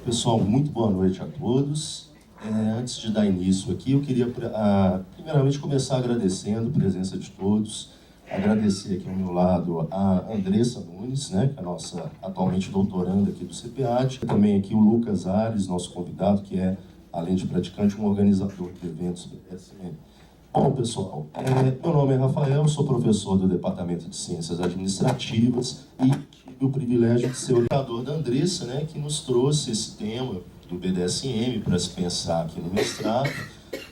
Pessoal, muito boa noite a todos. Antes de dar início aqui, eu queria primeiramente começar agradecendo a presença de todos, agradecer aqui ao meu lado a Andressa Nunes, né, que é a nossa atualmente doutoranda aqui do CPAD, também aqui o Lucas Ares, nosso convidado, que é, além de praticante, um organizador de eventos do BDSM. Bom, pessoal, meu nome é Rafael, sou professor do Departamento de Ciências Administrativas e tive o privilégio de ser orientador da Andressa, né, que nos trouxe esse tema do BDSM para se pensar aqui no mestrado,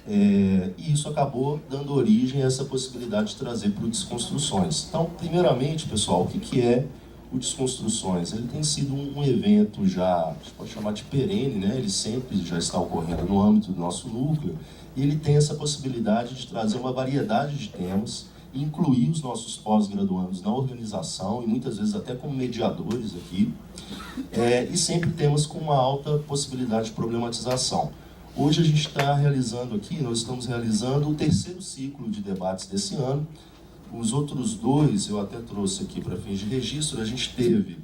e isso acabou dando origem a essa possibilidade de trazer para o Desconstruções. Então, primeiramente, pessoal, o que é o Desconstruções? Ele tem sido um evento já, a gente pode chamar de perene, né? Ele sempre já está ocorrendo no âmbito do nosso núcleo, e ele tem essa possibilidade de trazer uma variedade de temas, incluir os nossos pós-graduandos na organização, e muitas vezes até como mediadores aqui, e sempre temas com uma alta possibilidade de problematização. Hoje a gente está realizando aqui, nós estamos realizando o terceiro ciclo de debates desse ano. Os outros dois eu até trouxe aqui para fins de registro. A gente teve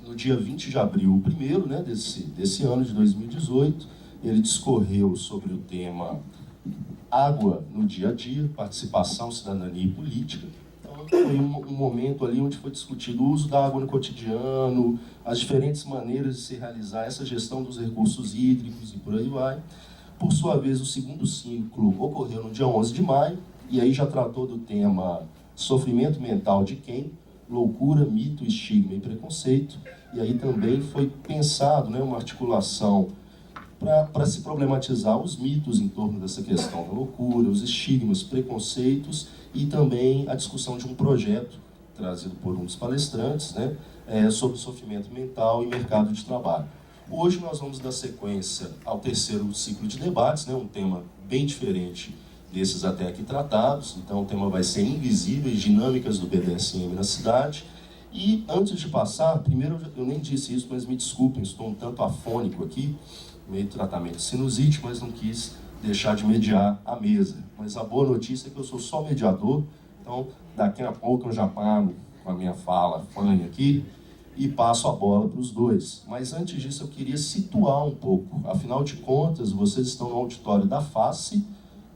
no dia 20 de abril o primeiro, né, desse ano de 2018. Ele discorreu sobre o tema água no dia a dia, participação, cidadania e política. Então foi um momento ali onde foi discutido o uso da água no cotidiano, as diferentes maneiras de se realizar essa gestão dos recursos hídricos e por aí vai. Por sua vez, o segundo ciclo ocorreu no dia 11 de maio, e aí já tratou do tema sofrimento mental de quem? Loucura, mito, estigma e preconceito. E aí também foi pensado, né, uma articulação para se problematizar os mitos em torno dessa questão da loucura, os estigmas, preconceitos e também a discussão de um projeto trazido por um dos palestrantes, né, sobre sofrimento mental e mercado de trabalho. Hoje nós vamos dar sequência ao terceiro ciclo de debates, né, um tema bem diferente desses até aqui tratados. Então o tema vai ser Invisíveis, Dinâmicas do BDSM na Cidade. E antes de passar, primeiro eu nem disse isso, mas me desculpem, estou um tanto afônico aqui, meio tratamento de sinusite, mas não quis deixar de mediar a mesa. Mas a boa notícia é que eu sou só mediador, então daqui a pouco eu já paro com a minha fala fanha aqui e passo a bola para os dois. Mas antes disso eu queria situar um pouco. Afinal de contas, vocês estão no auditório da Face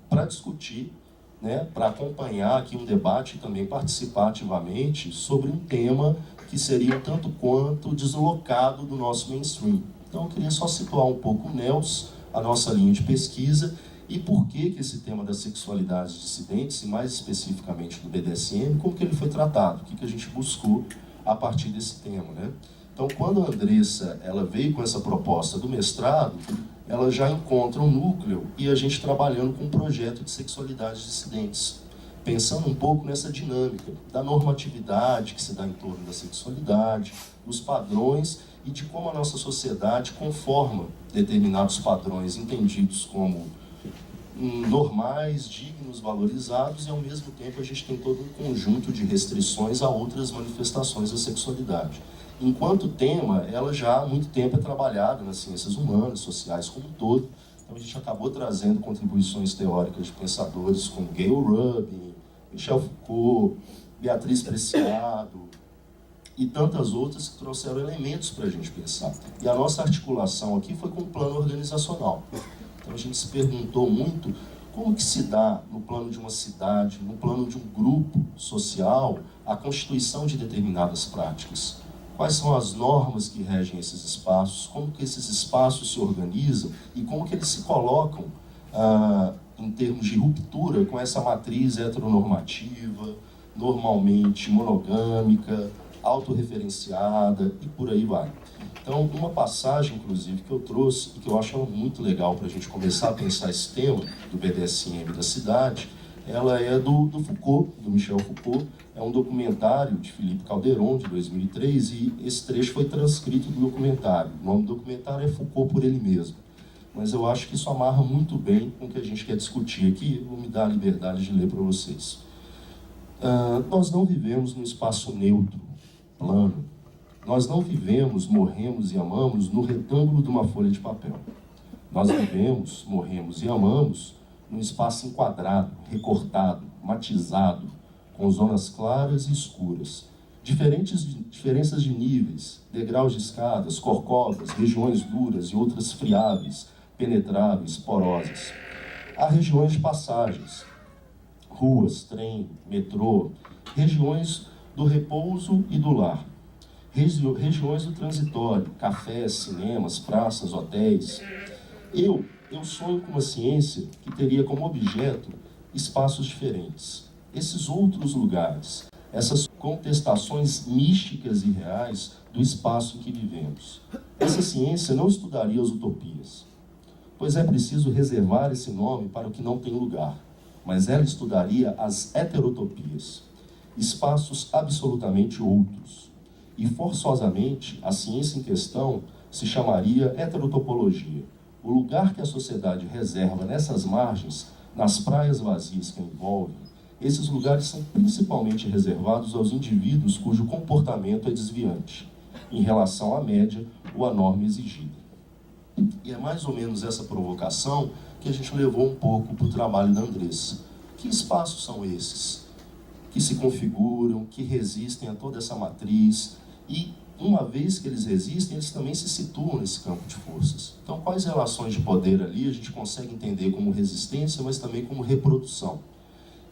para discutir, né, para acompanhar aqui um debate e também participar ativamente sobre um tema que seria um tanto quanto deslocado do nosso mainstream. Então eu queria só situar um pouco o NELS, a nossa linha de pesquisa, e por que esse tema das sexualidades dissidentes, e mais especificamente do BDSM, como que ele foi tratado, o que a gente buscou a partir desse tema, né? Então quando a Andressa ela veio com essa proposta do mestrado, ela já encontra um núcleo e a gente trabalhando com um projeto de sexualidades dissidentes, pensando um pouco nessa dinâmica da normatividade que se dá em torno da sexualidade, dos padrões e de como a nossa sociedade conforma determinados padrões entendidos como normais, dignos, valorizados, e ao mesmo tempo a gente tem todo um conjunto de restrições a outras manifestações da sexualidade. Enquanto tema, ela já há muito tempo é trabalhada nas ciências humanas, sociais como um todo. Então a gente acabou trazendo contribuições teóricas de pensadores como Gayle Rubin, Michel Foucault, Beatriz Preciado e tantas outras que trouxeram elementos para a gente pensar. E a nossa articulação aqui foi com o plano organizacional. Então a gente se perguntou muito como que se dá no plano de uma cidade, no plano de um grupo social, a constituição de determinadas práticas. Quais são as normas que regem esses espaços, como que esses espaços se organizam e como que eles se colocam em termos de ruptura com essa matriz heteronormativa, normalmente monogâmica, autorreferenciada e por aí vai. Então, uma passagem, inclusive, que eu trouxe e que eu acho muito legal para a gente começar a pensar esse tema do BDSM da cidade, ela é do Foucault, do Michel Foucault. É um documentário de Felipe Calderon, de 2003, e esse trecho foi transcrito do documentário. O nome do documentário é Foucault por ele mesmo. Mas eu acho que isso amarra muito bem com o que a gente quer discutir aqui. Eu vou me dar a liberdade de ler para vocês. Nós não vivemos num espaço neutro, plano. Nós não vivemos, morremos e amamos no retângulo de uma folha de papel. Nós vivemos, morremos e amamos num espaço enquadrado, recortado, matizado, com zonas claras e escuras, Diferenças de níveis, degraus de escadas, corcovas, regiões duras e outras friáveis, penetráveis, porosas. Há regiões de passagens, ruas, trem, metrô, regiões do repouso e do lar, regiões do transitório, cafés, cinemas, praças, hotéis. Eu sonho com uma ciência que teria como objeto espaços diferentes. Esses outros lugares, essas contestações místicas e reais do espaço em que vivemos. Essa ciência não estudaria as utopias, pois é preciso reservar esse nome para o que não tem lugar, mas ela estudaria as heterotopias, espaços absolutamente outros. E forçosamente, a ciência em questão se chamaria heterotopologia. O lugar que a sociedade reserva nessas margens, nas praias vazias que a envolvem, esses lugares são principalmente reservados aos indivíduos cujo comportamento é desviante, em relação à média ou à norma exigida. E é mais ou menos essa provocação que a gente levou um pouco para o trabalho da Andressa. Que espaços são esses que se configuram, que resistem a toda essa matriz e, uma vez que eles resistem, eles também se situam nesse campo de forças. Então, quais relações de poder ali a gente consegue entender como resistência, mas também como reprodução?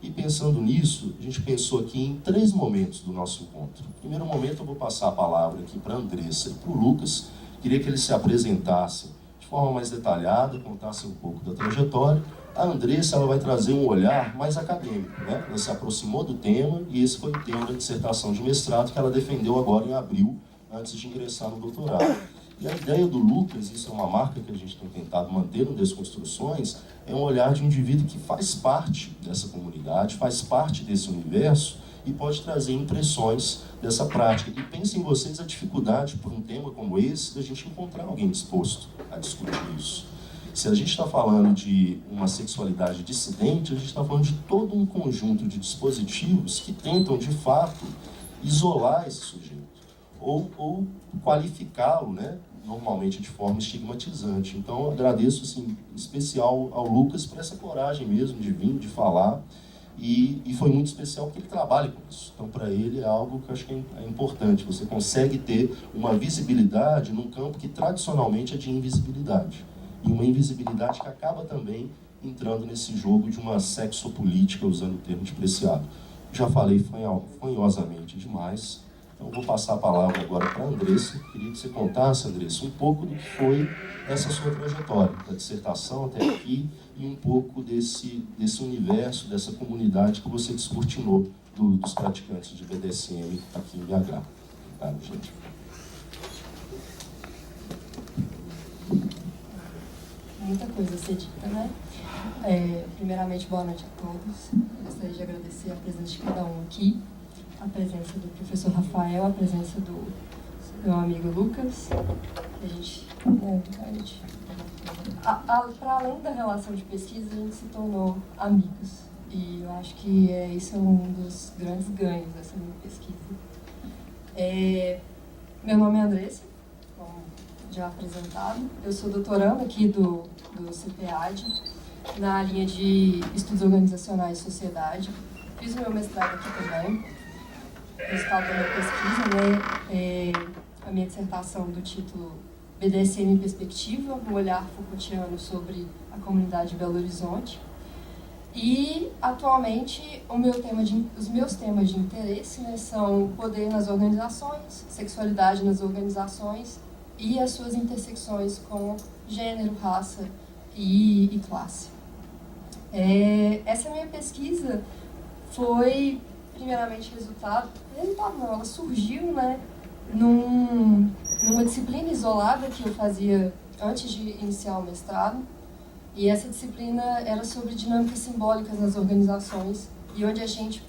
E pensando nisso, a gente pensou aqui em 3 momentos do nosso encontro. No primeiro momento, eu vou passar a palavra aqui para a Andressa e para o Lucas. Queria que eles se apresentassem de forma mais detalhada, contassem um pouco da trajetória. A Andressa, ela vai trazer um olhar mais acadêmico, né? Ela se aproximou do tema e esse foi o tema da dissertação de mestrado que ela defendeu agora em abril, antes de ingressar no doutorado. E a ideia do Lucas, isso é uma marca que a gente tem tentado manter no Desconstruções, é um olhar de um indivíduo que faz parte dessa comunidade, faz parte desse universo e pode trazer impressões dessa prática. E pensem vocês a dificuldade, por um tema como esse, da gente encontrar alguém disposto a discutir isso. Se a gente está falando de uma sexualidade dissidente, a gente está falando de todo um conjunto de dispositivos que tentam, de fato, isolar esse sujeito ou qualificá-lo, né, normalmente de forma estigmatizante. Então, eu agradeço, assim, em especial ao Lucas por essa coragem mesmo de vir, de falar, e foi muito especial porque ele trabalha com isso. Então, para ele é algo que eu acho que é importante. Você consegue ter uma visibilidade num campo que tradicionalmente é de invisibilidade. E uma invisibilidade que acaba também entrando nesse jogo de uma sexopolítica, usando o termo despreciado. Já falei fanhosamente demais. Então, vou passar a palavra agora para a Andressa. Queria que você contasse, Andressa, um pouco do que foi essa sua trajetória, da dissertação até aqui, e um pouco desse universo, dessa comunidade que você descortinou dos praticantes de BDSM aqui em BH. Obrigado, gente. Muita coisa a ser dita, né? Primeiramente, boa noite a todos. Eu gostaria de agradecer a presença de cada um aqui, a presença do professor Rafael, a presença do meu amigo Lucas. Para além da relação de pesquisa, a gente se tornou amigos. E eu acho que isso é um dos grandes ganhos dessa minha pesquisa. Meu nome é Andressa, como já apresentado. Eu sou doutoranda aqui do CPAD, na linha de Estudos Organizacionais e Sociedade. Fiz o meu mestrado aqui também. O resultado da minha pesquisa, a minha dissertação do título BDSM em Perspectiva, um olhar Foucaultiano sobre a comunidade de Belo Horizonte. E, atualmente, os meus temas de interesse, né, são poder nas organizações, sexualidade nas organizações e as suas intersecções com gênero, raça e classe. Essa minha pesquisa foi, primeiramente, ela surgiu, né, numa disciplina isolada que eu fazia antes de iniciar o mestrado. E essa disciplina era sobre dinâmicas simbólicas nas organizações, e onde a gente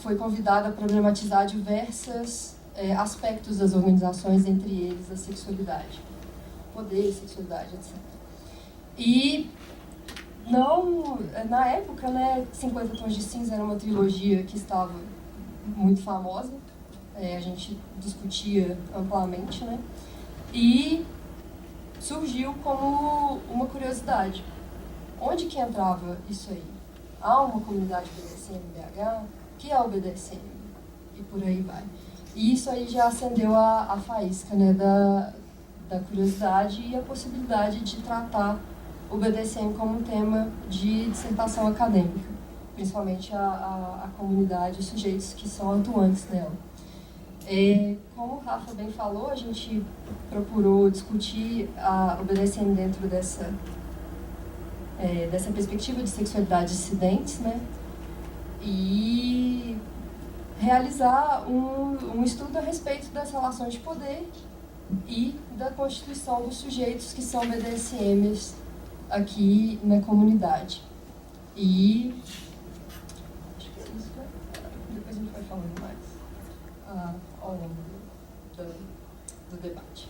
foi convidado a problematizar diversos aspectos das organizações, entre eles a sexualidade, poder, sexualidade, etc. E na época, 50 Tons de Cinza era uma trilogia que estava muito famosa, a gente discutia amplamente, né? E surgiu como uma curiosidade. Onde que entrava isso aí? Há uma comunidade BDSM em BH? O que é o BDSM? e por aí vai. E isso aí já acendeu a faísca, né, da curiosidade e a possibilidade de tratar o BDSM como um tema de dissertação acadêmica, principalmente a comunidade, os sujeitos que são atuantes nela. Como o Rafa bem falou, a gente procurou discutir o BDSM dentro dessa perspectiva de sexualidades dissidentes, né? E realizar um estudo a respeito das relações de poder e da constituição dos sujeitos que são BDSMs aqui na comunidade. E acho que é isso, né? Depois a gente vai falando mais ao longo do debate.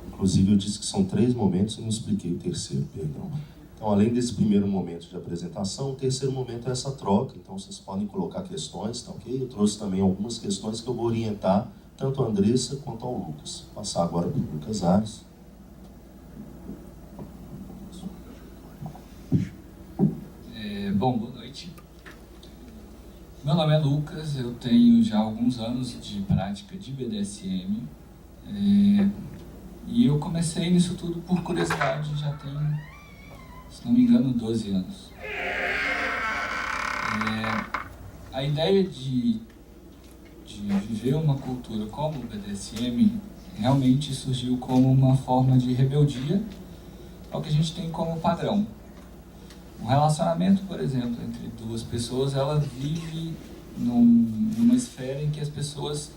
Inclusive, eu disse que são 3 momentos e não expliquei o terceiro, perdão. Então, além desse primeiro momento de apresentação, o terceiro momento é essa troca. Então, vocês podem colocar questões, tá ok? Eu trouxe também algumas questões que eu vou orientar tanto a Andressa quanto ao Lucas. Vou passar agora para o Lucas Ares. Bom, boa noite. Meu nome é Lucas, eu tenho já alguns anos de prática de BDSM. E eu comecei nisso tudo por curiosidade, já tem, se não me engano, 12 anos. A ideia de viver uma cultura como o BDSM realmente surgiu como uma forma de rebeldia ao que a gente tem como padrão. Um relacionamento, por exemplo, entre 2 pessoas, ela vive numa esfera em que as pessoas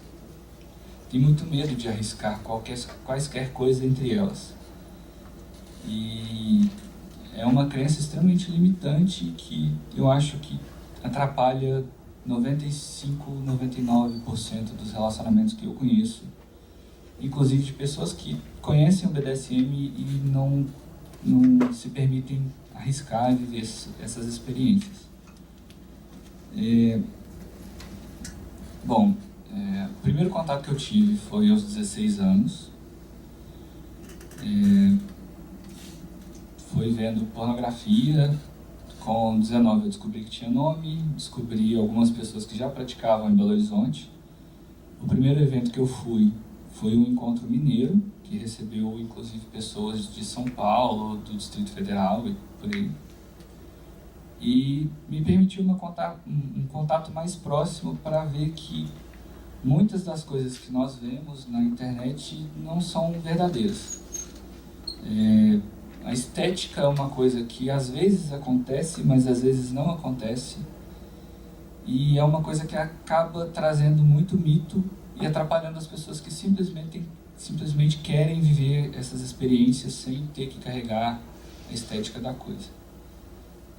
têm muito medo de arriscar quaisquer coisas entre elas. E é uma crença extremamente limitante que eu acho que atrapalha 95, 99% dos relacionamentos que eu conheço, inclusive de pessoas que conhecem o BDSM e não se permitem arriscar e viver essas experiências. O primeiro contato que eu tive foi aos 16 anos. Foi vendo pornografia. Com 19 eu descobri que tinha nome, descobri algumas pessoas que já praticavam em Belo Horizonte. O primeiro evento que eu fui foi um encontro mineiro, que recebeu inclusive pessoas de São Paulo, do Distrito Federal e por aí. E me permitiu um contato mais próximo para ver que muitas das coisas que nós vemos na internet não são verdadeiras. A estética é uma coisa que às vezes acontece, mas às vezes não acontece. E é uma coisa que acaba trazendo muito mito e atrapalhando as pessoas que simplesmente querem viver essas experiências sem ter que carregar a estética da coisa.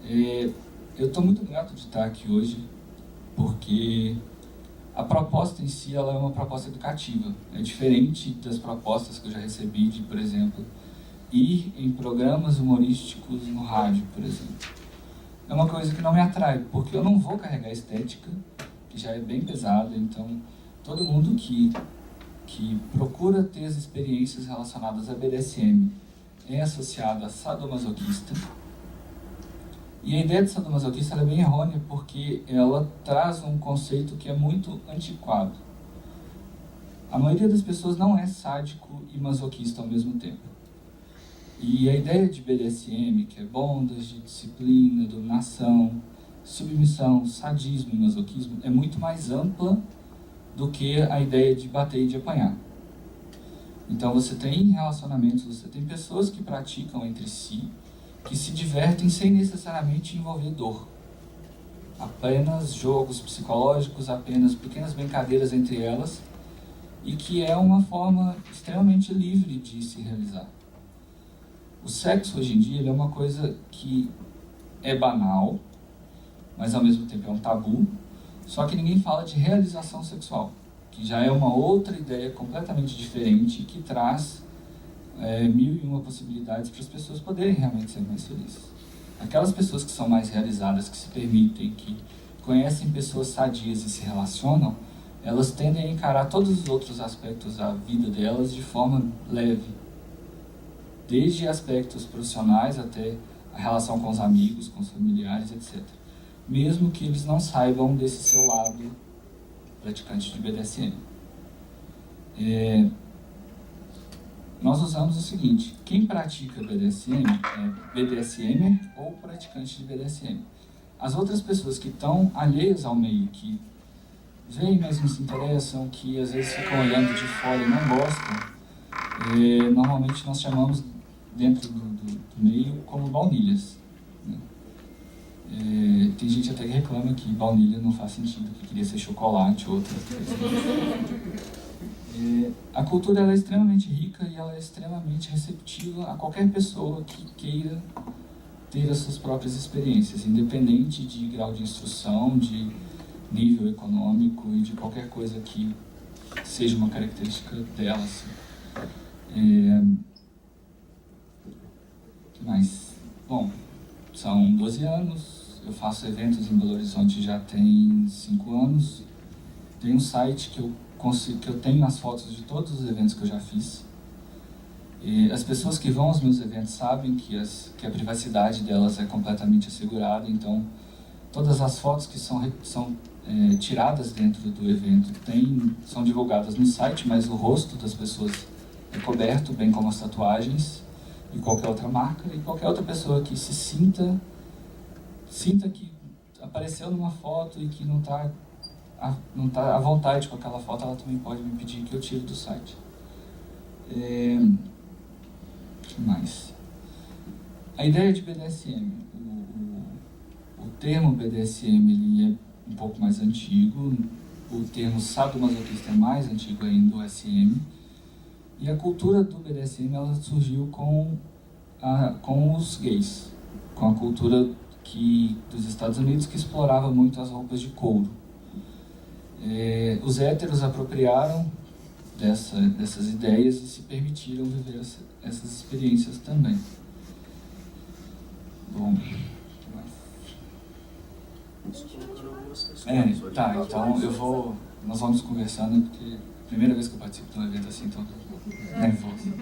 Eu estou muito grato de estar aqui hoje, porque a proposta em si ela é uma proposta educativa. É diferente das propostas que eu já recebi de, por exemplo, ir em programas humorísticos no rádio, por exemplo. É uma coisa que não me atrai, porque eu não vou carregar a estética, que já é bem pesada. Então, todo mundo que procura ter as experiências relacionadas a BDSM é associado a sadomasoquista. E a ideia de sadomasoquista é bem errônea, porque ela traz um conceito que é muito antiquado. A maioria das pessoas não é sádico e masoquista ao mesmo tempo. E a ideia de BDSM, que é bondage, disciplina, dominação, submissão, sadismo e masoquismo, é muito mais ampla do que a ideia de bater e de apanhar. Então você tem relacionamentos, você tem pessoas que praticam entre si, que se divertem sem necessariamente envolver dor. Apenas jogos psicológicos, apenas pequenas brincadeiras entre elas, e que é uma forma extremamente livre de se realizar. O sexo hoje em dia ele é uma coisa que é banal, mas ao mesmo tempo é um tabu, só que ninguém fala de realização sexual, que já é uma outra ideia completamente diferente que traz 1001 possibilidades para as pessoas poderem realmente ser mais felizes. Aquelas pessoas que são mais realizadas, que se permitem, que conhecem pessoas sadias e se relacionam, elas tendem a encarar todos os outros aspectos da vida delas de forma leve. Desde aspectos profissionais até a relação com os amigos, com os familiares, etc. mesmo que eles não saibam desse seu lado praticante de BDSM. Nós usamos o seguinte: quem pratica BDSM é BDSMer ou praticante de BDSM. As outras pessoas que estão alheias ao meio, que veem, mas não se interessam, que às vezes ficam olhando de fora e não gostam, normalmente nós chamamos dentro do meio como baunilhas, né? Tem gente até que reclama que baunilha não faz sentido, que queria ser chocolate ou outra coisa. A cultura ela é extremamente rica e ela é extremamente receptiva a qualquer pessoa que queira ter as suas próprias experiências, independente de grau de instrução, de nível econômico e de qualquer coisa que seja uma característica dela. Assim. Mas, bom, são 12 anos, eu faço eventos em Belo Horizonte já tem 5 anos, tem um site que eu tenho as fotos de todos os eventos que eu já fiz. E as pessoas que vão aos meus eventos sabem que a privacidade delas é completamente assegurada, então todas as fotos que são tiradas dentro do evento são divulgadas no site, mas o rosto das pessoas é coberto, bem como as tatuagens e qualquer outra marca, e qualquer outra pessoa que se sinta que apareceu numa foto e que não está à vontade com aquela foto, ela também pode me pedir que eu tire do site. O que mais? A ideia de BDSM. O termo BDSM ele é um pouco mais antigo, o termo sadomasoquista é mais antigo ainda, o SM, e a cultura do BDSM ela surgiu com os gays, com a cultura dos Estados Unidos que explorava muito as roupas de couro. Os héteros apropriaram dessas ideias e se permitiram viver essas experiências também. Bom, tá, então nós vamos conversando, porque é a primeira vez que eu participo de um evento assim, então nervoso.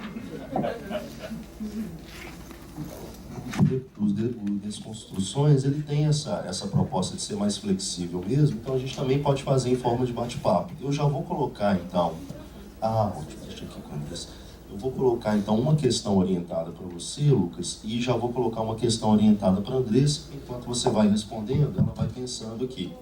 O Desconstruções ele tem essa proposta de ser mais flexível mesmo, então a gente também pode fazer em forma de bate-papo. Eu já vou colocar então, deixa aqui com isso. Eu vou colocar então uma questão orientada para você, Lucas, e já vou colocar uma questão orientada para a Andressa. Enquanto você vai respondendo, ela vai pensando aqui.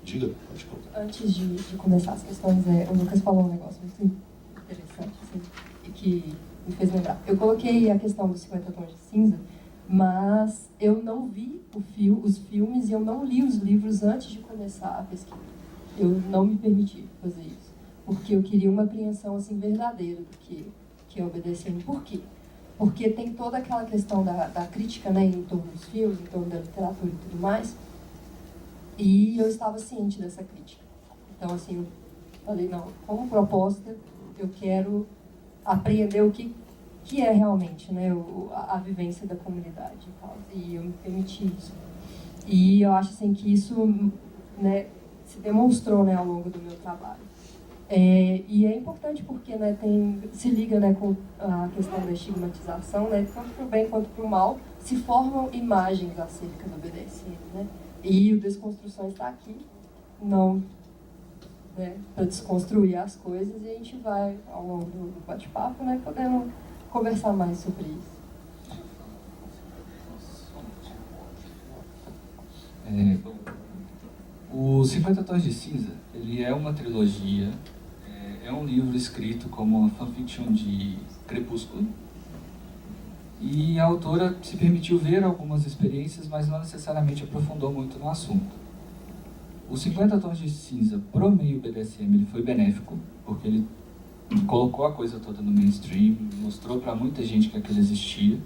Diga, pode colocar. Antes de começar as questões, o Lucas falou um negócio muito interessante assim, e que me fez lembrar. Eu coloquei a questão dos 50 tons de cinza, mas eu não vi os filmes e eu não li os livros antes de começar a pesquisa. Eu não me permiti fazer isso, porque eu queria uma apreensão assim, verdadeira do que é o BDSM. Por quê? Porque tem toda aquela questão da crítica, né, em torno dos filmes, em torno da literatura e tudo mais, e eu estava ciente dessa crítica. Então, assim, eu falei, não, como proposta, eu quero apreender o que é realmente, né, a vivência da comunidade e tal. E eu me permiti isso. E eu acho, assim, que isso, né, se demonstrou, né, ao longo do meu trabalho. E é importante porque, né, se liga, né, com a questão da estigmatização, né, tanto para o bem quanto para o mal, se formam imagens acerca do BDSM, né, e o Desconstruções está aqui, não, né, para desconstruir as coisas, e a gente vai, ao longo do bate-papo, né, podendo conversar mais sobre isso. O 50 Tons de Cinza, ele é uma trilogia, é um livro escrito como uma fanfiction de Crepúsculo, e a autora se permitiu ver algumas experiências, mas não necessariamente aprofundou muito no assunto. O 50 Tons de Cinza, pro meio BDSM, ele foi benéfico, porque ele colocou a coisa toda no mainstream, mostrou para muita gente que aquilo existia,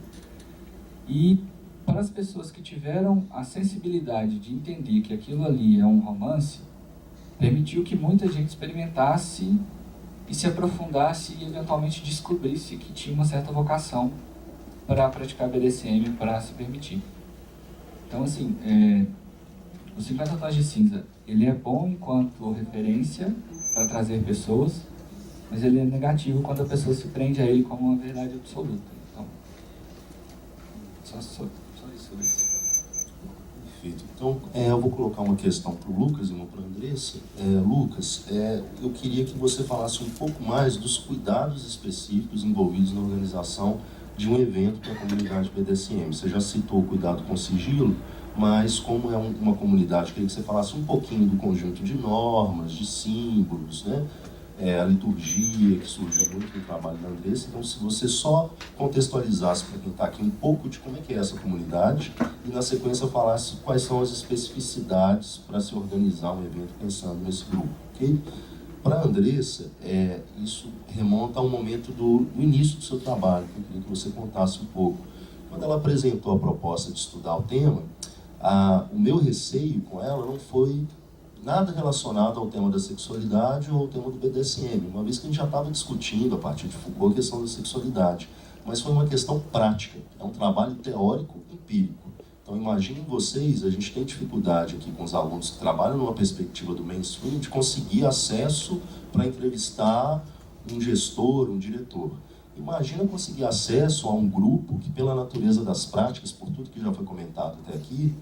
e para as pessoas que tiveram a sensibilidade de entender que aquilo ali é um romance, permitiu que muita gente experimentasse e se aprofundasse e eventualmente descobrisse que tinha uma certa vocação para praticar BDSM, para se permitir. Então, assim, o 50 Tons de Cinza, ele é bom enquanto referência para trazer pessoas, mas ele é negativo quando a pessoa se prende a ele como uma verdade absoluta. Então, só isso sobre isso. Perfeito. Então, eu vou colocar uma questão para o Lucas e uma para a Andressa. Lucas, eu queria que você falasse um pouco mais dos cuidados específicos envolvidos na organização de um evento para a comunidade BDSM. Você já citou o cuidado com sigilo, mas como é uma comunidade, eu queria que você falasse um pouquinho do conjunto de normas, de símbolos, né? A liturgia, que surgiu muito no trabalho da Andressa. Então, se você só contextualizasse para quem está aqui um pouco de como é que é essa comunidade e, na sequência, falasse quais são as especificidades para se organizar um evento pensando nesse grupo, ok? Para a Andressa, isso remonta ao momento do início do seu trabalho, que eu queria que você contasse um pouco. Quando ela apresentou a proposta de estudar o tema, o meu receio com ela não foi nada relacionado ao tema da sexualidade ou ao tema do BDSM, uma vez que a gente já estava discutindo, a partir de Foucault, a questão da sexualidade. Mas foi uma questão prática, é um trabalho teórico empírico. Então, imaginem vocês, a gente tem dificuldade aqui com os alunos que trabalham numa perspectiva do mainstream de conseguir acesso para entrevistar um gestor, um diretor. Imagina conseguir acesso a um grupo que, pela natureza das práticas, por tudo que já foi comentado até aqui,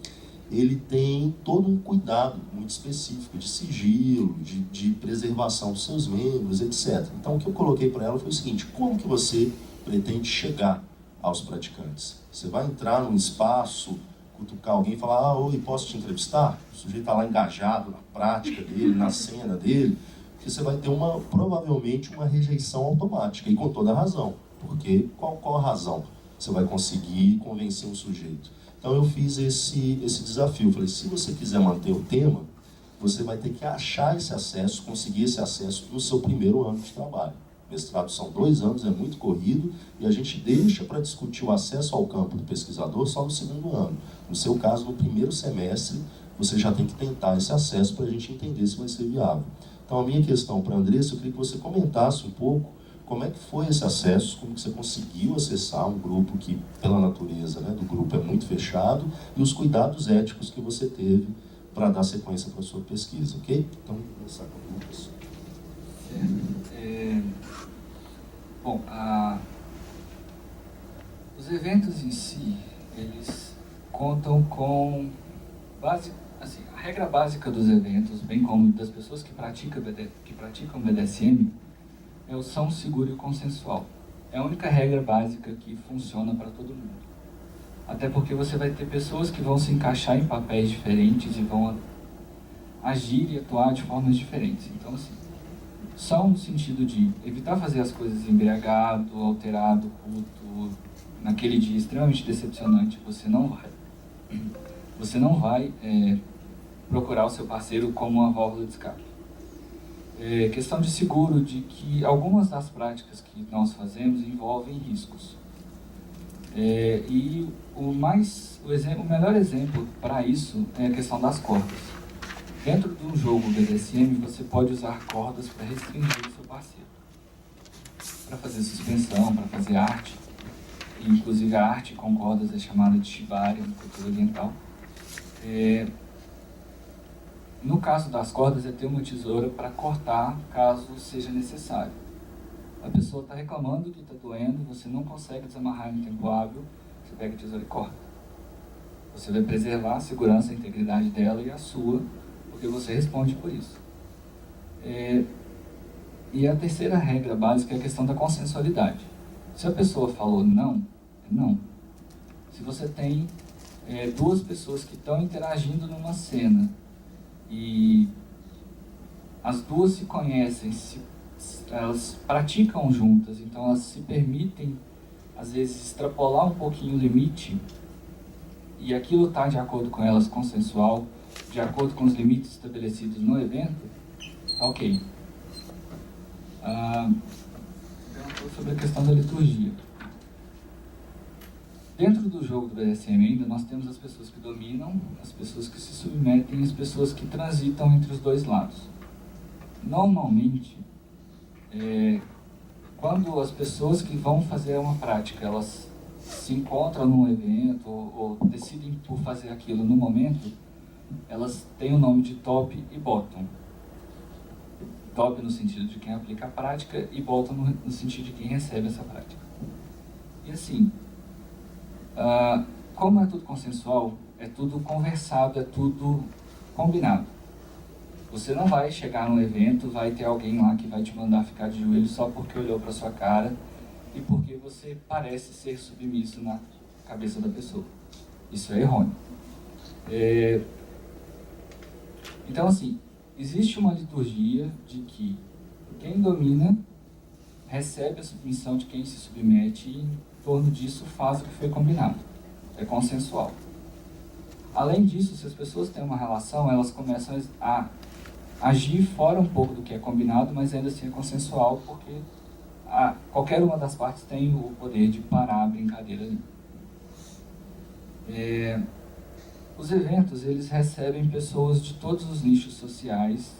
ele tem todo um cuidado muito específico de sigilo, de preservação dos seus membros, etc. Então, o que eu coloquei para ela foi o seguinte: como que você pretende chegar aos praticantes? Você vai entrar num espaço, cutucar alguém e falar: oi, posso te entrevistar? O sujeito está lá engajado na prática dele, na cena dele, que você vai ter provavelmente uma rejeição automática, e com toda a razão, porque qual a razão você vai conseguir convencer um sujeito? Então eu fiz esse desafio. Falei, se você quiser manter o tema, você vai ter que achar esse acesso, conseguir esse acesso no seu primeiro ano de trabalho. Mestrado são 2 anos, é muito corrido, e a gente deixa para discutir o acesso ao campo do pesquisador só no segundo ano. No seu caso, no primeiro semestre, você já tem que tentar esse acesso para a gente entender se vai ser viável. Então a minha questão para a Andressa, eu queria que você comentasse um pouco como é que foi esse acesso, como que você conseguiu acessar um grupo que, pela natureza, né, do grupo é muito fechado, e os cuidados éticos que você teve para dar sequência para a sua pesquisa, ok? Então, vamos começar com o Lucas. Bom, os eventos em si, eles contam com a regra básica dos eventos, bem como das pessoas que praticam BDSM, é o são seguro e consensual. É a única regra básica que funciona para todo mundo. Até porque você vai ter pessoas que vão se encaixar em papéis diferentes e vão agir e atuar de formas diferentes. Então, assim, são no sentido de evitar fazer as coisas embriagado, alterado, puto, naquele dia extremamente decepcionante. Você não vai procurar o seu parceiro como uma válvula de escape. Questão de seguro, de que algumas das práticas que nós fazemos envolvem riscos. E o melhor exemplo para isso é a questão das cordas. Dentro de um jogo BDSM, você pode usar cordas para restringir o seu parceiro, para fazer suspensão, para fazer arte. E, inclusive a arte com cordas é chamada de shibari na cultura oriental. No caso das cordas, é ter uma tesoura para cortar caso seja necessário. A pessoa está reclamando que está doendo, você não consegue desamarrar em tempo hábil, você pega a tesoura e corta. Você vai preservar a segurança, a integridade dela e a sua, porque você responde por isso. E a terceira regra básica é a questão da consensualidade. Se a pessoa falou não, é não. Se você tem 2 pessoas que estão interagindo numa cena, e as duas se conhecem, elas praticam juntas, então elas se permitem, às vezes, extrapolar um pouquinho o limite, e aquilo está de acordo com elas, consensual, de acordo com os limites estabelecidos no evento, tá ok. Sobre a questão da liturgia. Dentro do jogo do BDSM ainda, nós temos as pessoas que dominam, as pessoas que se submetem e as pessoas que transitam entre os dois lados. Normalmente, quando as pessoas que vão fazer uma prática, elas se encontram num evento ou decidem por fazer aquilo no momento, elas têm o nome de top e bottom. Top no sentido de quem aplica a prática e bottom no sentido de quem recebe essa prática. E assim, como é tudo consensual, é tudo conversado, é tudo combinado. Você não vai chegar num evento, vai ter alguém lá que vai te mandar ficar de joelho só porque olhou para sua cara e porque você parece ser submisso na cabeça da pessoa. Isso é errôneo. Então, assim, existe uma liturgia de que quem domina recebe a submissão de quem se submete e, em torno disso, faz o que foi combinado. É consensual. Além disso, se as pessoas têm uma relação, elas começam a agir fora um pouco do que é combinado, mas ainda assim é consensual, porque qualquer uma das partes tem o poder de parar a brincadeira ali. Os eventos, eles recebem pessoas de todos os nichos sociais,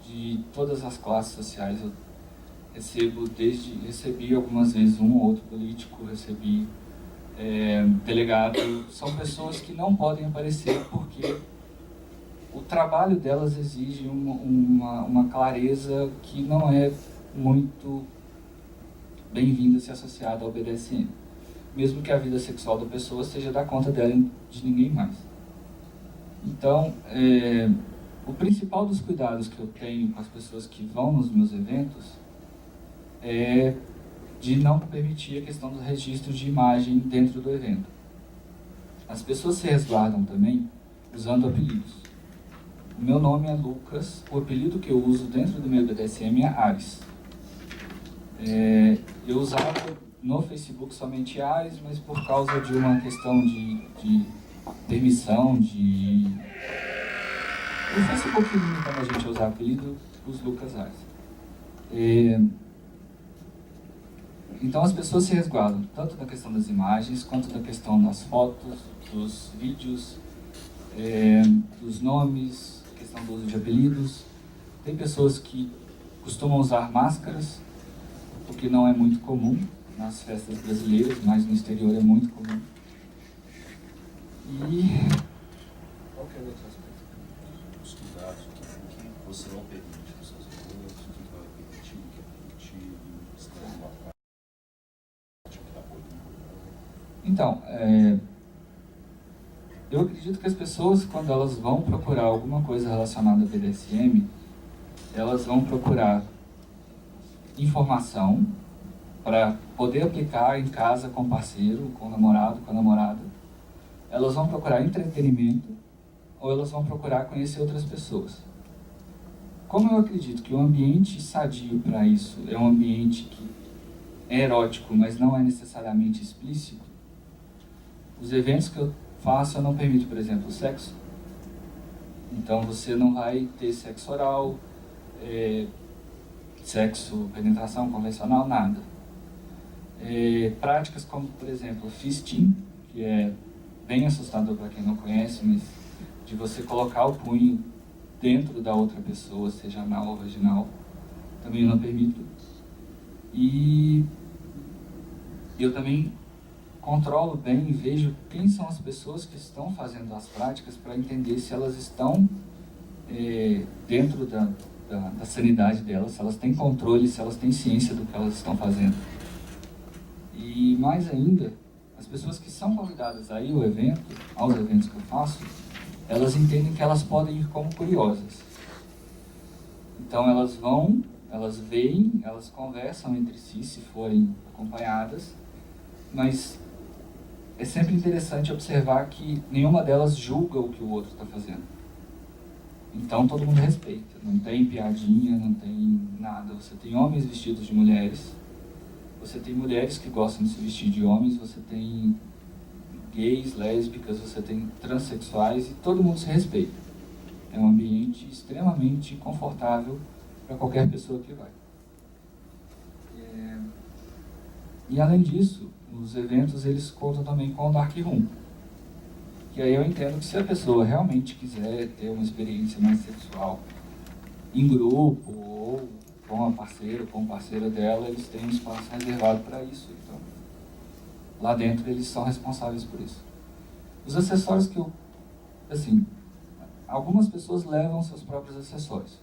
de todas as classes sociais. Eu recebi algumas vezes um ou outro político, recebi delegado. São pessoas que não podem aparecer porque o trabalho delas exige uma clareza que não é muito bem-vinda se associada ao BDSM. Mesmo que a vida sexual da pessoa seja da conta dela e de ninguém mais. Então, o principal dos cuidados que eu tenho com as pessoas que vão nos meus eventos é de não permitir a questão do registro de imagem dentro do evento. As pessoas se resguardam também usando apelidos. O meu nome é Lucas, o apelido que eu uso dentro do meu BDSM é Ares. Eu usava no Facebook somente Ares, mas por causa de uma questão de permissão, o Facebook limitando a gente a usar apelido, os Lucas Ares. Então as pessoas se resguardam, tanto da questão das imagens, quanto da questão das fotos, dos vídeos, dos nomes, questão do uso de apelidos. Tem pessoas que costumam usar máscaras, o que não é muito comum nas festas brasileiras, mas no exterior é muito comum. E qualquer outro aspecto? Os cuidados, o que você não permite nos seus eventos, o que não é permitido, o que é permitido, se tem alguma prática que é abolir. Então, eu acredito que as pessoas, quando elas vão procurar alguma coisa relacionada a BDSM, elas vão procurar informação para poder aplicar em casa com o parceiro, com o namorado, com a namorada. Elas vão procurar entretenimento ou elas vão procurar conhecer outras pessoas. Como eu acredito que o ambiente sadio para isso é um ambiente que é erótico, mas não é necessariamente explícito, os eventos que eu faço eu não permito, por exemplo, o sexo. Então você não vai ter sexo oral, sexo, penetração convencional, nada. Práticas como, por exemplo, fisting, que é bem assustador para quem não conhece, mas de você colocar o punho dentro da outra pessoa, seja anal ou vaginal, também eu não permito. E eu também controlo bem e vejo quem são as pessoas que estão fazendo as práticas para entender se elas estão dentro da sanidade delas, se elas têm controle, se elas têm ciência do que elas estão fazendo. E mais ainda, as pessoas que são convidadas a ir aos eventos que eu faço, elas entendem que elas podem ir como curiosas. Então elas vão, elas veem, elas conversam entre si, se forem acompanhadas, mas é sempre interessante observar que nenhuma delas julga o que o outro está fazendo. Então todo mundo respeita, não tem piadinha, não tem nada. Você tem homens vestidos de mulheres, você tem mulheres que gostam de se vestir de homens, você tem gays, lésbicas, você tem transexuais e todo mundo se respeita. É um ambiente extremamente confortável para qualquer pessoa que vai. E além disso, os eventos eles contam também com o Dark Room. Que aí eu entendo que se a pessoa realmente quiser ter uma experiência mais sexual em grupo ou com a parceira, com o parceiro dela, eles têm um espaço reservado para isso. Então, lá dentro eles são responsáveis por isso. Os acessórios que algumas pessoas levam seus próprios acessórios.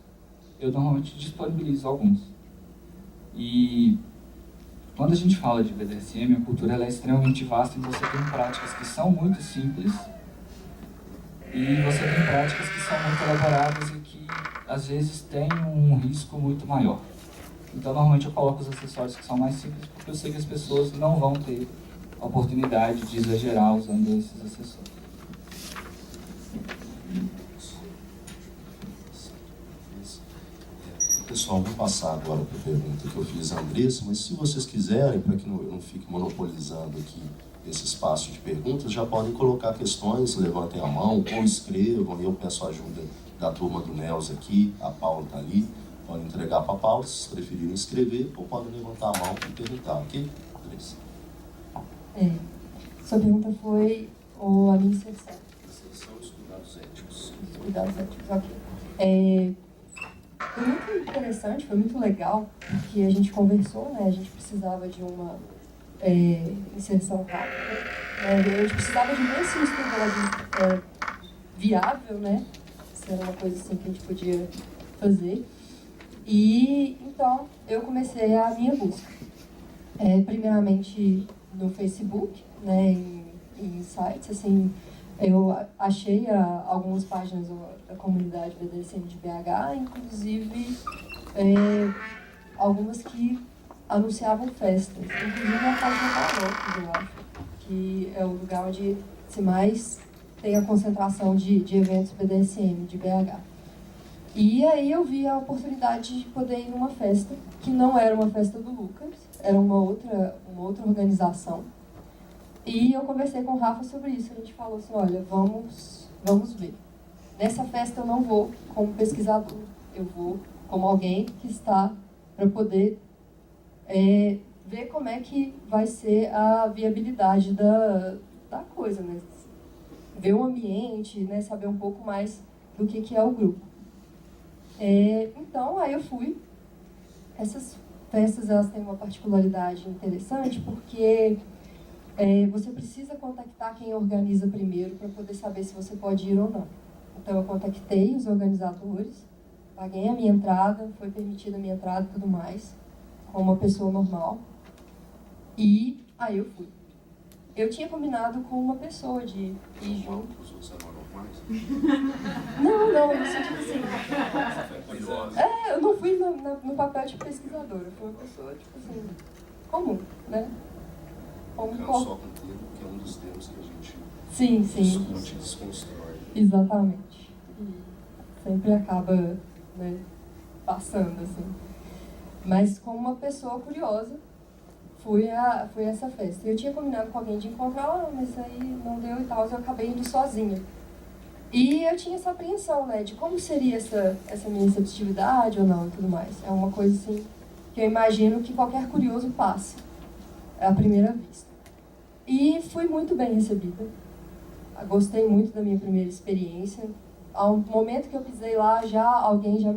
Eu normalmente disponibilizo alguns. E quando a gente fala de BDSM, a cultura ela é extremamente vasta e você tem práticas que são muito simples E você tem práticas que são muito elaboradas e que, às vezes, têm um risco muito maior. Então, normalmente eu coloco os acessórios que são mais simples, porque eu sei que as pessoas não vão ter a oportunidade de exagerar usando esses acessórios. Pessoal, vou passar agora para a pergunta que eu fiz à Andressa, mas se vocês quiserem, para que eu não fique monopolizando aqui esse espaço de perguntas, já podem colocar questões, levantem a mão ou escrevam, e eu peço a ajuda da turma do Nels aqui, a Paula está ali, podem entregar para a Paula, se preferirem escrever, ou podem levantar a mão e perguntar, ok? Andressa. Sua pergunta foi a minha inserção. Inserção e os cuidados éticos. Os cuidados éticos, ok. Foi muito interessante, foi muito legal, porque a gente conversou, né? A gente precisava de uma inserção rápida, né? A gente precisava de ver se o estudo era viável, né? Se era uma coisa assim que a gente podia fazer. E então eu comecei a minha busca. Primeiramente no Facebook, né? Em sites, assim. Eu achei algumas páginas da comunidade BDSM de BH, inclusive algumas que anunciavam festas, inclusive a página Tarocos, eu acho, que é o lugar onde se mais tem a concentração de eventos BDSM de BH. E aí eu vi a oportunidade de poder ir numa festa, que não era uma festa do Lucas, era uma outra organização. E eu conversei com o Rafa sobre isso. A gente falou assim, olha, vamos ver. Nessa festa eu não vou como pesquisador. Eu vou como alguém que está para poder ver como é que vai ser a viabilidade da coisa, né? Ver o ambiente, né? Saber um pouco mais do que é o grupo. Então, aí eu fui. Essas festas, elas têm uma particularidade interessante, porque você precisa contactar quem organiza primeiro para poder saber se você pode ir ou não. Então eu contactei os organizadores, paguei a minha entrada, foi permitida a minha entrada e tudo mais, como uma pessoa normal. E aí eu fui. Eu tinha combinado com uma pessoa de ir junto. Os outros eram normais? Não, isso tipo assim. Eu não fui no papel de pesquisadora, foi uma pessoa, tipo assim, comum, né? Ficando só com o termo, que é um dos termos que a gente sim. discute e desconstrói. Exatamente. E sempre acaba, né, passando, assim. Mas como uma pessoa curiosa, fui a essa festa. Eu tinha combinado com alguém de encontrar, mas aí não deu e tal, eu acabei indo sozinha. E eu tinha essa apreensão, né, de como seria essa minha receptividade ou não e tudo mais. É uma coisa, assim, que eu imagino que qualquer curioso passe à primeira vista. E fui muito bem recebida. Gostei muito da minha primeira experiência. Ao momento que eu pisei lá, alguém já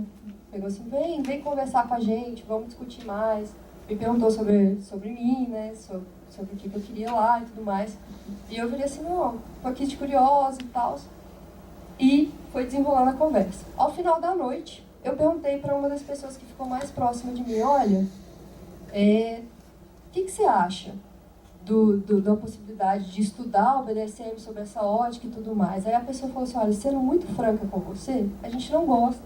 pegou assim, vem conversar com a gente, vamos discutir mais. Me perguntou sobre mim, né, sobre o que eu queria lá e tudo mais. E eu virei assim, não, tô aqui de curiosa e tal. E foi desenrolando a conversa. Ao final da noite, eu perguntei para uma das pessoas que ficou mais próxima de mim, olha, o que você acha da possibilidade de estudar o BDSM sob essa ótica e tudo mais? Aí a pessoa falou assim, olha, sendo muito franca com você, a gente não gosta,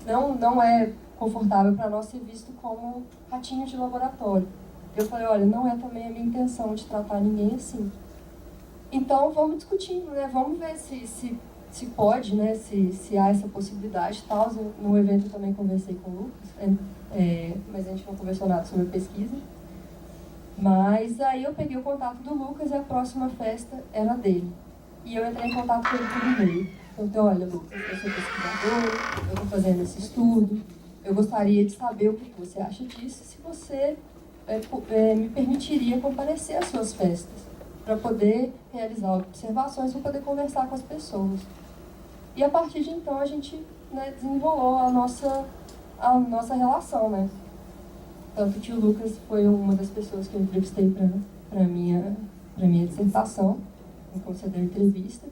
não é confortável para nós ser visto como ratinho de laboratório. Eu falei, olha, não é também a minha intenção de tratar ninguém assim. Então vamos discutindo, né? Vamos ver se pode, né? Se há essa possibilidade e tal. No evento eu também conversei com o Lucas, mas a gente não conversou nada sobre a pesquisa. Mas aí eu peguei o contato do Lucas e a próxima festa era dele. E eu entrei em contato com ele por e-mail. Então, olha, Lucas, eu sou pesquisador, eu estou fazendo esse estudo, eu gostaria de saber o que você acha disso, se você me permitiria comparecer às suas festas, para poder realizar observações, para poder conversar com as pessoas. E a partir de então a gente, né, desenvolveu a nossa relação, né? Tanto que o Lucas foi uma das pessoas que eu entrevistei para minha dissertação, me concedeu entrevista.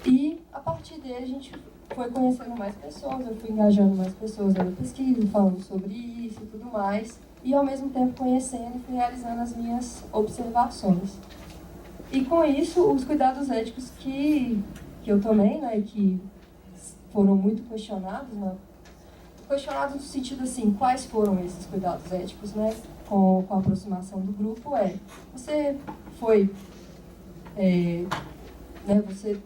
E a partir dele a gente foi conhecendo mais pessoas, eu fui engajando mais pessoas na pesquisa, falando sobre isso e tudo mais, e ao mesmo tempo conhecendo e fui realizando as minhas observações. E com isso, os cuidados éticos que que eu tomei, né, que foram muito questionados, né, questionados no sentido assim, quais foram esses cuidados éticos, né, com a aproximação do grupo, você foi, né, você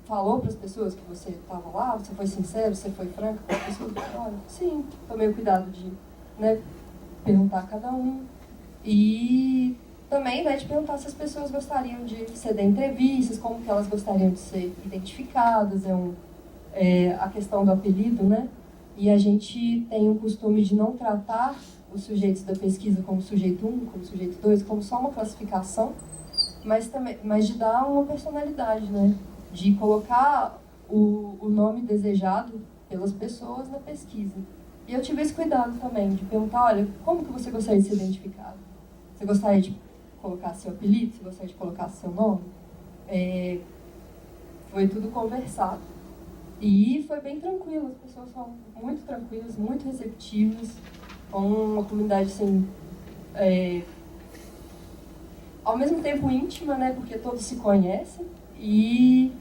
falou para as pessoas que você estava lá, você foi sincero, você foi franco com as pessoas? Olha, sim, tomei o cuidado de, né, perguntar a cada um. E também, né, de perguntar se as pessoas gostariam de ceder entrevistas, como que elas gostariam de ser identificadas, a questão do apelido, né? E a gente tem o costume de não tratar os sujeitos da pesquisa como sujeito 1, como sujeito 2, como só uma classificação, mas de dar uma personalidade, né? De colocar o nome desejado pelas pessoas na pesquisa. E eu tive esse cuidado também, de perguntar, olha, como que você gostaria de ser identificado? Você gostaria de colocar seu apelido? Você gostaria de colocar seu nome? Foi tudo conversado. E foi bem tranquilo, as pessoas foram muito tranquilas, muito receptivas, com uma comunidade, assim, ao mesmo tempo íntima, né, porque todos se conhecem, e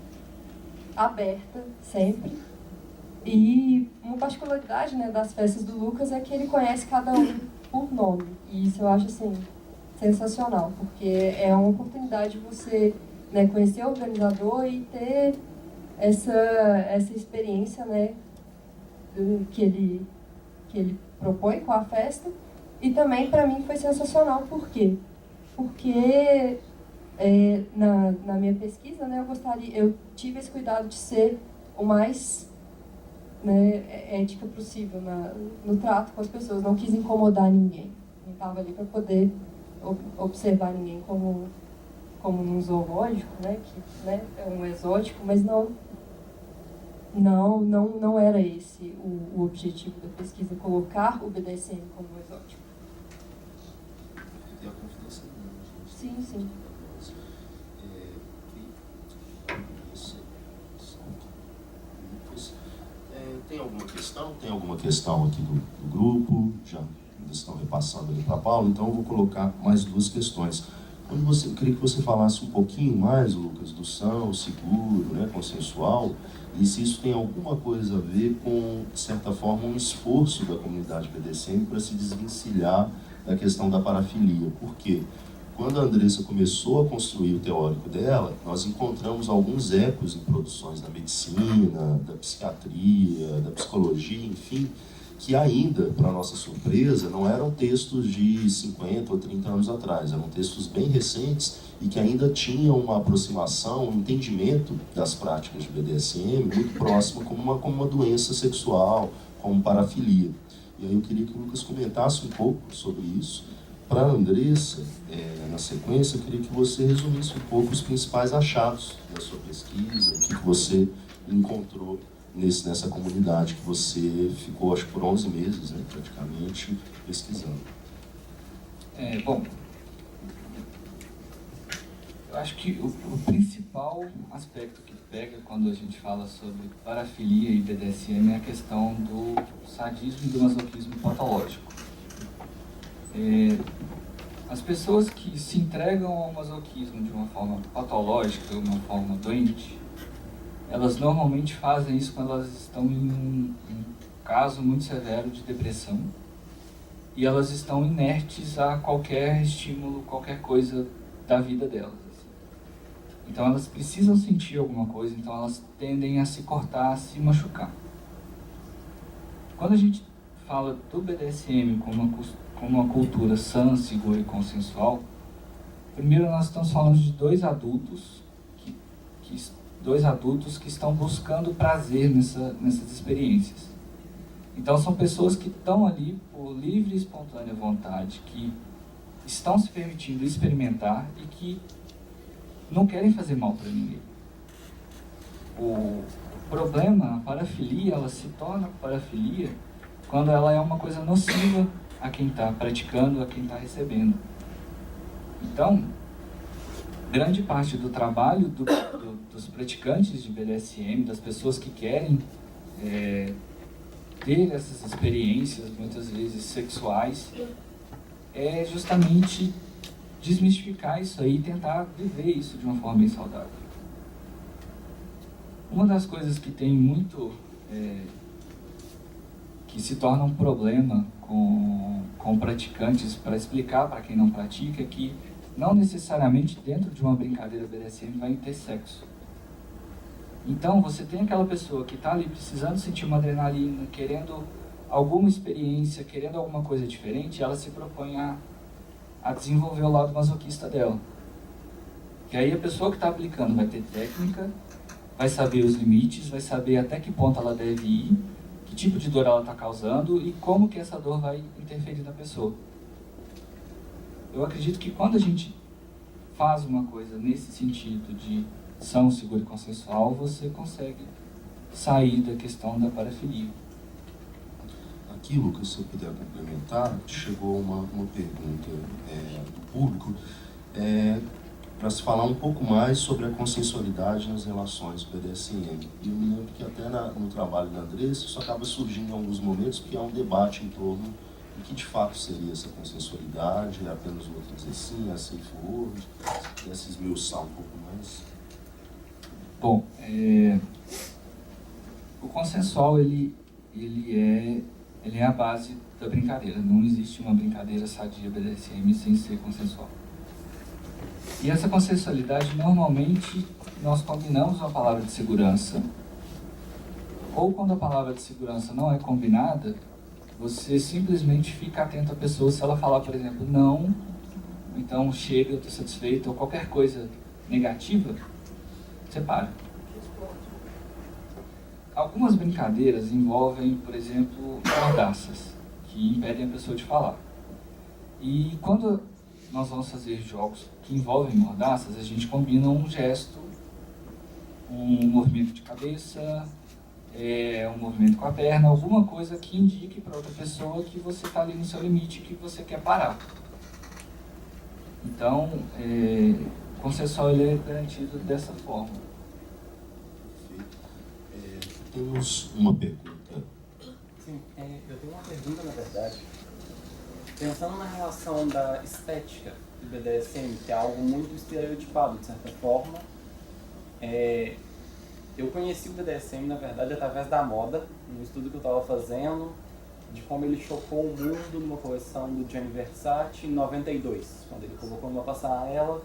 aberta sempre. E uma particularidade, né, das festas do Lucas é que ele conhece cada um por nome. E isso eu acho, assim, sensacional, porque é uma oportunidade de você, né, conhecer o organizador e ter essa experiência, né, que ele propõe com a festa. E também, para mim, foi sensacional. Por quê? Porque na minha pesquisa, né, eu tive esse cuidado de ser o mais, né, ética possível no trato com as pessoas. Não quis incomodar ninguém. Não estava ali para poder observar ninguém como um zoológico, né, que, né, é um exótico, mas não era esse o objetivo da pesquisa, colocar o BDSM como um exótico. Tem a confidência dele, gente. Sim, sim. Tem alguma questão? Tem alguma questão aqui do grupo? Já ainda estão repassando ali para a Paula, então eu vou colocar mais duas questões. Eu queria que você falasse um pouquinho mais, Lucas, do são, seguro, né, consensual, e se isso tem alguma coisa a ver com, de certa forma, um esforço da comunidade BDSM para se desvencilhar da questão da parafilia. Por quê? Quando a Andressa começou a construir o teórico dela, nós encontramos alguns ecos em produções da medicina, da psiquiatria, da psicologia, enfim, que ainda, para nossa surpresa, não eram textos de 50 ou 30 anos atrás, eram textos bem recentes e que ainda tinham uma aproximação, um entendimento das práticas de BDSM muito próximo como uma doença sexual, como parafilia. E aí eu queria que o Lucas comentasse um pouco sobre isso. Para a Andressa, na sequência, eu queria que você resumisse um pouco os principais achados da sua pesquisa, o que você encontrou nessa comunidade que você ficou, acho que por 11 meses, né, praticamente, pesquisando. Bom, eu acho que o principal aspecto que pega quando a gente fala sobre parafilia e BDSM é a questão do sadismo e do masoquismo patológico. As pessoas que se entregam ao masoquismo de uma forma patológica, de uma forma doente, elas normalmente fazem isso quando elas estão em um caso muito severo de depressão e elas estão inertes a qualquer estímulo, qualquer coisa da vida delas. Então elas precisam sentir alguma coisa, então elas tendem a se cortar, a se machucar. Quando a gente fala do BDSM como uma cultura sã, segura e consensual, primeiro nós estamos falando de dois adultos que estão buscando prazer nessas experiências. Então são pessoas que estão ali por livre e espontânea vontade, que estão se permitindo experimentar e que não querem fazer mal para ninguém. O problema, a parafilia, ela se torna parafilia quando ela é uma coisa nociva a quem está praticando, a quem está recebendo. Então, grande parte do trabalho dos praticantes de BDSM, das pessoas que querem ter essas experiências, muitas vezes sexuais, é justamente desmistificar isso aí e tentar viver isso de uma forma bem saudável. Uma das coisas que tem muito, que se torna um problema com praticantes para explicar para quem não pratica, é que não necessariamente dentro de uma brincadeira BDSM vai ter sexo. Então você tem aquela pessoa que está ali precisando sentir uma adrenalina, querendo alguma experiência, querendo alguma coisa diferente, ela se propõe a desenvolver o lado masoquista dela. Que aí a pessoa que está aplicando vai ter técnica, vai saber os limites, vai saber até que ponto ela deve ir, que tipo de dor ela está causando e como que essa dor vai interferir na pessoa. Eu acredito que quando a gente faz uma coisa nesse sentido de são seguro e consensual, você consegue sair da questão da parafilia. Aqui, Lucas, se eu puder complementar, chegou uma pergunta do público para se falar um pouco mais sobre a consensualidade nas relações BDSM. E eu me lembro que até no trabalho da Andressa isso acaba surgindo em alguns momentos, porque há um debate em torno do que de fato seria essa consensualidade, apenas o outro dizer sim, assim for, se esmiuçar um pouco mais. Bom, o consensual ele é a base da brincadeira. Não existe uma brincadeira sadia BDSM sem ser consensual. E essa consensualidade, normalmente, nós combinamos uma palavra de segurança, ou quando a palavra de segurança não é combinada, você simplesmente fica atento à pessoa. Se ela falar, por exemplo, não, então chega, eu estou satisfeito, ou qualquer coisa negativa, você para. Algumas brincadeiras envolvem, por exemplo, mordaças, que impedem a pessoa de falar. E quando nós vamos fazer jogos que envolvem mordaças, a gente combina um gesto, um movimento de cabeça, um movimento com a perna, alguma coisa que indique para outra pessoa que você está ali no seu limite, que você quer parar. Então, o consensual ele é garantido dessa forma. Temos uma pergunta. Sim, eu tenho uma pergunta, na verdade. Pensando na relação da estética do BDSM, que é algo muito estereotipado, de certa forma, eu conheci o BDSM, na verdade, através da moda, no estudo que eu estava fazendo, de como ele chocou o mundo numa coleção do Gianni Versace em 92, quando ele colocou numa passarela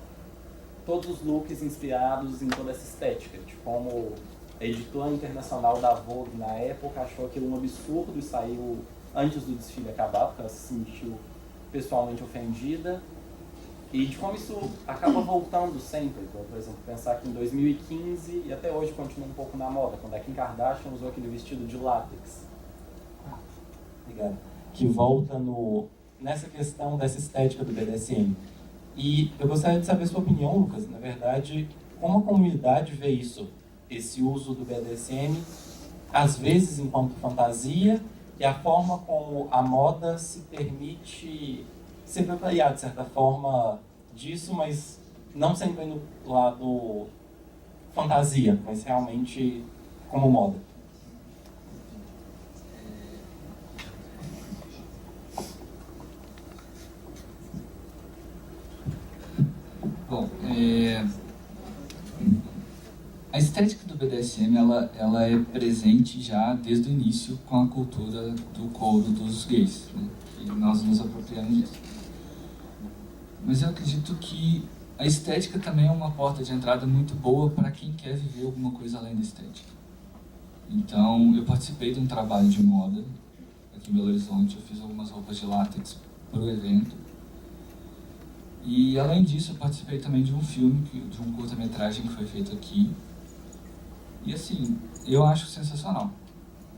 todos os looks inspirados em toda essa estética, de como a editora internacional da Vogue, na época, achou aquilo um absurdo e saiu antes do desfile acabar, porque ela se sentiu pessoalmente ofendida. E de como isso acaba voltando sempre. Então, por exemplo, pensar que em 2015, e até hoje continua um pouco na moda, quando a Kim Kardashian usou aquele vestido de látex. Obrigado. Que volta nessa questão dessa estética do BDSM. E eu gostaria de saber a sua opinião, Lucas, na verdade, como a comunidade vê isso? Esse uso do BDSM, às vezes enquanto fantasia, e a forma como a moda se permite se apropriar, de certa forma, disso, mas não sempre no lado fantasia, mas realmente como moda. Bom, a estética do BDSM ela é presente já desde o início com a cultura do couro dos gays, né? E nós nos apropriamos disso. Mas eu acredito que a estética também é uma porta de entrada muito boa para quem quer viver alguma coisa além da estética. Então, eu participei de um trabalho de moda aqui em Belo Horizonte, eu fiz algumas roupas de látex para o evento. E, além disso, eu participei também de um filme, de um curta-metragem que foi feito aqui. E, assim, eu acho sensacional.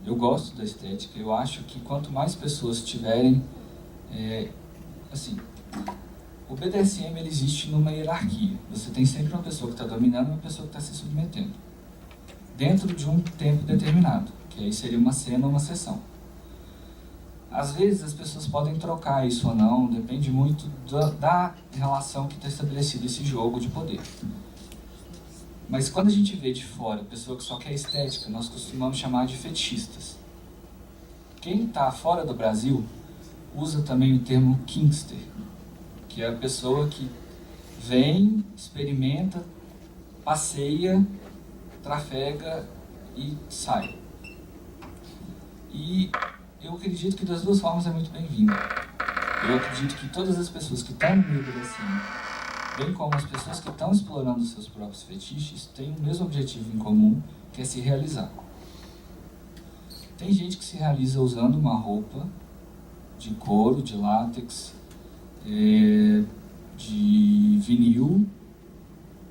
Eu gosto da estética, eu acho que quanto mais pessoas tiverem... assim, o BDSM ele existe numa hierarquia. Você tem sempre uma pessoa que está dominando e uma pessoa que está se submetendo. Dentro de um tempo determinado, que aí seria uma cena ou uma sessão. Às vezes as pessoas podem trocar isso ou não, depende muito da relação que está estabelecida esse jogo de poder. Mas quando a gente vê de fora a pessoa que só quer estética, nós costumamos chamar de fetichistas. Quem está fora do Brasil usa também o termo kinkster, que é a pessoa que vem, experimenta, passeia, trafega e sai. E eu acredito que das duas formas é muito bem-vindo. Eu acredito que todas as pessoas que estão no meio do BDSM, bem como as pessoas que estão explorando os seus próprios fetiches, têm o mesmo objetivo em comum, que é se realizar. Tem gente que se realiza usando uma roupa de couro, de látex, de vinil.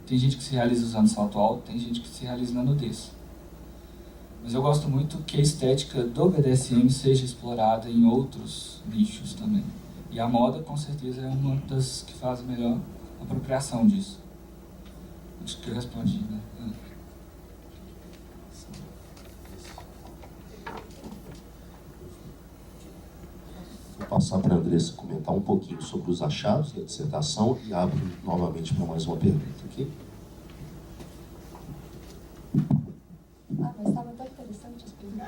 Tem gente que se realiza usando salto alto, tem gente que se realiza na nudez. Mas eu gosto muito que a estética do BDSM seja explorada em outros nichos também. E a moda, com certeza, é uma das que faz a melhor apropriação disso. Acho que eu respondi, né? Vou passar para a Andressa comentar um pouquinho sobre os achados da dissertação e abro novamente para mais uma pergunta, ok? Mas estava tão interessante as perguntas.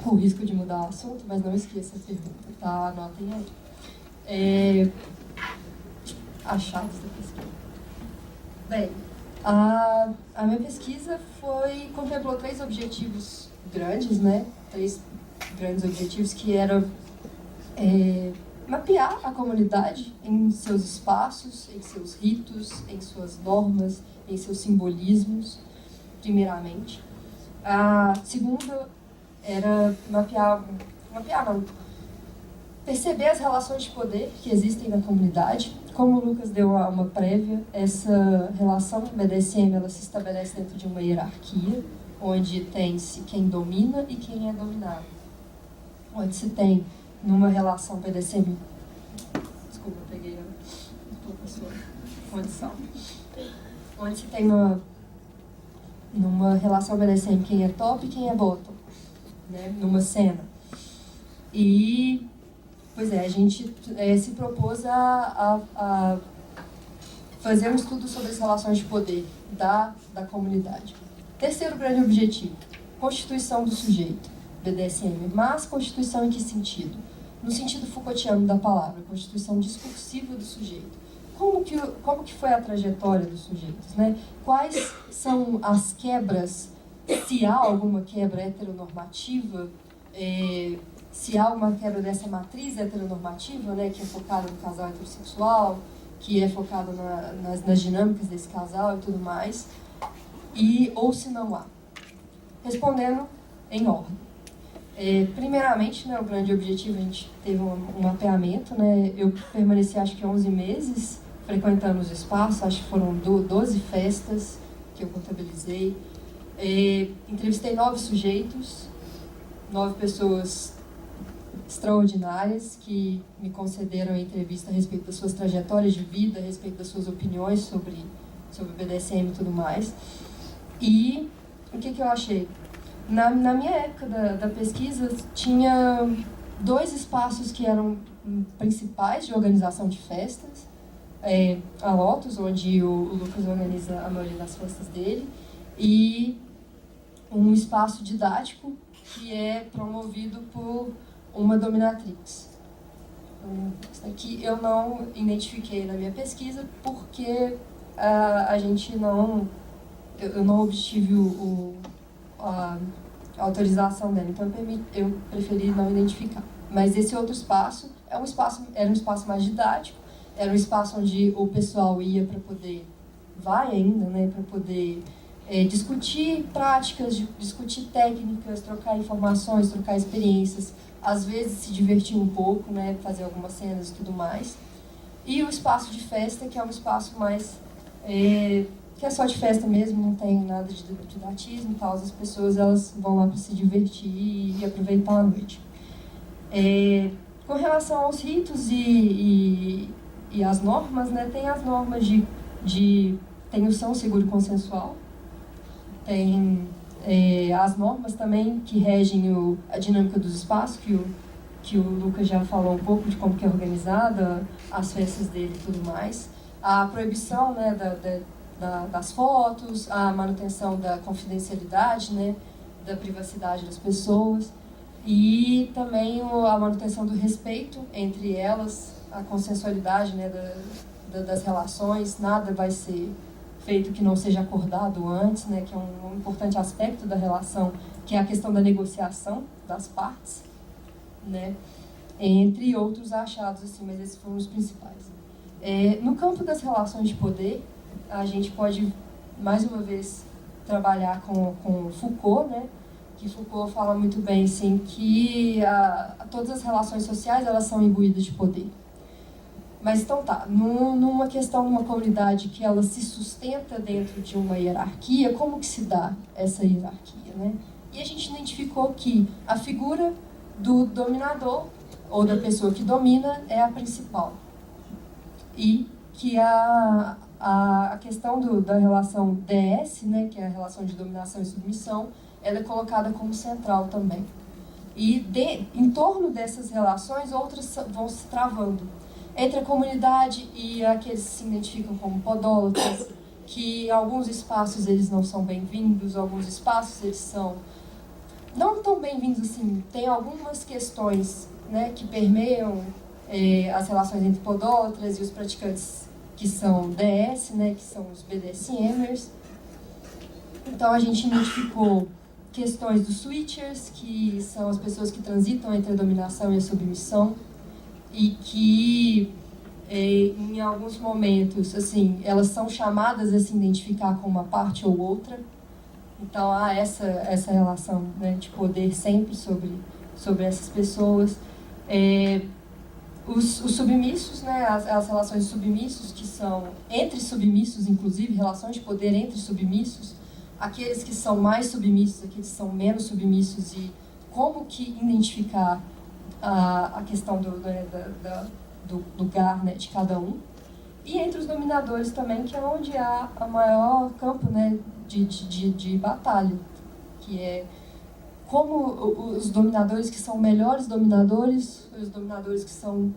Com risco de mudar o assunto, mas não esqueça a pergunta, tá? Anotem aí. Achados da pesquisa. Bem, a minha pesquisa contemplou 3 objetivos grandes, né? 3 grandes objetivos que eram mapear a comunidade em seus espaços, em seus ritos, em suas normas, em seus simbolismos, primeiramente. A segunda era perceber as relações de poder que existem na comunidade. Como o Lucas deu uma prévia, essa relação BDSM ela se estabelece dentro de uma hierarquia, onde tem-se quem domina e quem é dominado. Onde se tem, numa relação BDSM... Desculpa, eu peguei um pouco a sua condição. Onde se tem numa relação BDSM quem é top e quem é bottom, né? Numa cena. E, pois é, a gente se propôs a fazer um estudo sobre as relações de poder da comunidade. Terceiro grande objetivo, constituição do sujeito, BDSM. Mas constituição em que sentido? No sentido Foucaultiano da palavra, constituição discursiva do sujeito. Como que foi a trajetória dos sujeitos, né? Quais são as quebras, se há alguma quebra heteronormativa, se há uma quebra dessa matriz heteronormativa, né, que é focada no casal heterossexual, que é focada nas dinâmicas desse casal e tudo mais, ou se não há. Respondendo em ordem. Primeiramente, né, o grande objetivo, a gente teve um mapeamento, né, eu permaneci acho que 11 meses frequentando os espaços, acho que foram 12 festas que eu contabilizei. Entrevistei 9 sujeitos, 9 pessoas extraordinárias que me concederam a entrevista a respeito das suas trajetórias de vida, a respeito das suas opiniões sobre BDSM e tudo mais. E o que eu achei? Na minha época da pesquisa, tinha 2 espaços que eram principais de organização de festas. A Lotus, onde o Lucas organiza a maioria das festas dele, e um espaço didático que é promovido por uma dominatrix. Isso aqui eu não identifiquei na minha pesquisa porque eu não obtive a autorização dela, então eu preferi não identificar. Mas esse outro espaço era um espaço mais didático, era um espaço onde o pessoal ia para poder, vai ainda, né, para poder discutir práticas, discutir técnicas, trocar informações, trocar experiências, às vezes se divertir um pouco, né, fazer algumas cenas e tudo mais. E o espaço de festa, que é um espaço mais que é só de festa mesmo, não tem nada de didatismo e tal, as pessoas elas vão lá para se divertir e aproveitar a noite. Com relação aos ritos e as normas, né, tem as normas tem o São Seguro Consensual, tem as normas também que regem a dinâmica dos espaços, que o Lucas já falou um pouco de como que é organizada, as festas dele e tudo mais. A proibição, né, das fotos, a manutenção da confidencialidade, né, da privacidade das pessoas, e também a manutenção do respeito entre elas, a consensualidade, né, das relações, nada vai ser feito que não seja acordado antes, né, que é um importante aspecto da relação, que é a questão da negociação das partes, né, entre outros achados, assim, mas esses foram os principais. No campo das relações de poder, a gente pode, mais uma vez, trabalhar com Foucault, né, que Foucault fala muito bem, assim, que todas as relações sociais, elas são imbuídas de poder. Mas então tá, numa questão, numa comunidade que ela se sustenta dentro de uma hierarquia, como que se dá essa hierarquia, né? E a gente identificou que a figura do dominador, ou da pessoa que domina, é a principal. E que a questão da relação DS, né, que é a relação de dominação e submissão, ela é colocada como central também. E em torno dessas relações, outras vão se travando. Entre a comunidade e aqueles que se identificam como podólatras, que em alguns espaços eles não são bem-vindos, alguns espaços eles são não tão bem-vindos assim. Tem algumas questões, né, que permeiam as relações entre podólatras e os praticantes que são DS, né, que são os BDSMers. Então a gente identificou questões dos switchers, que são as pessoas que transitam entre a dominação e a submissão, e que em alguns momentos, assim, elas são chamadas a se identificar com uma parte ou outra. Então há essa relação, né, de poder sempre sobre essas pessoas. Os submissos, né, as relações de submissos, que são entre submissos, inclusive, relações de poder entre submissos, aqueles que são mais submissos, aqueles que são menos submissos, e como que identificar a questão do lugar, né, de cada um. E entre os dominadores também, que é onde há o maior campo, né, de batalha, que é como os dominadores que são melhores dominadores, os dominadores que são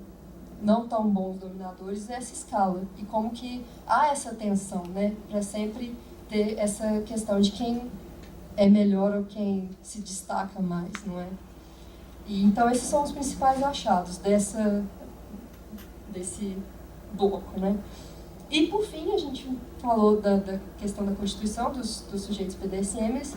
não tão bons dominadores, essa escala. E como que há essa tensão, né, para sempre ter essa questão de quem é melhor ou quem se destaca mais, não é? E, então esses são os principais achados desse bloco, né? E por fim a gente falou da questão da constituição dos sujeitos BDSMs,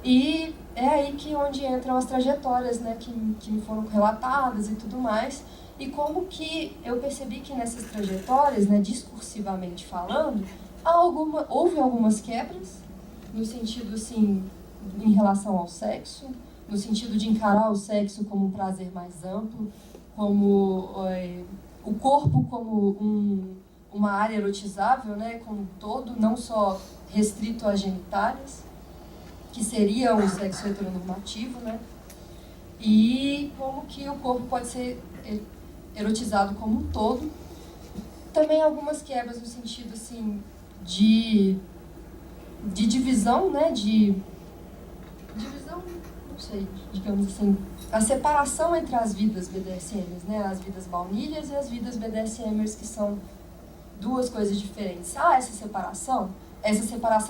e é aí onde entram as trajetórias, né, que me foram relatadas e tudo mais, e como que eu percebi que nessas trajetórias, né, discursivamente falando, houve algumas quebras, no sentido, assim, em relação ao sexo, no sentido de encarar o sexo como um prazer mais amplo, como o corpo como uma área erotizável, né, como um todo, não só restrito às genitálias, que seria o sexo heteronormativo, né, e como que o corpo pode ser erotizado como um todo. Também algumas quebras no sentido, assim, de divisão, né, divisão, não sei, digamos assim, a separação entre as vidas BDSMers, né, as vidas baunilhas e as vidas BDSMers, que são duas coisas diferentes. Essa separação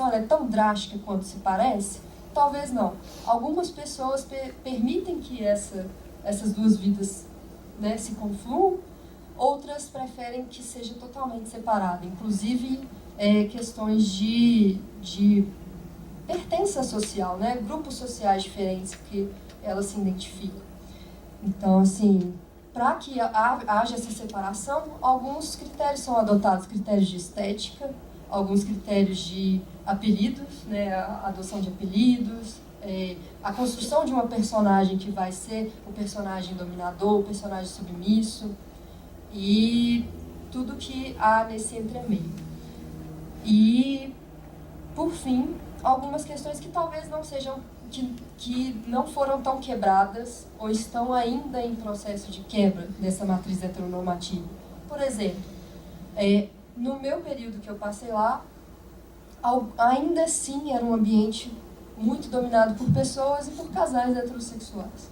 ela é tão drástica quanto se parece? Talvez não. Algumas pessoas permitem que essas duas vidas, né, se confluam, outras preferem que seja totalmente separada, inclusive questões de pertença social, né, grupos sociais diferentes que elas se identificam. Então, assim, para que haja essa separação, alguns critérios são adotados, critérios de estética, alguns critérios de apelidos, né, a adoção de apelidos, a construção de uma personagem que vai ser o personagem dominador, o personagem submisso, e tudo que há nesse entremeio. E, por fim, algumas questões que talvez não sejam, que não foram tão quebradas ou estão ainda em processo de quebra dessa matriz heteronormativa. Por exemplo, no meu período que eu passei lá, ainda assim era um ambiente muito dominado por pessoas e por casais heterossexuais.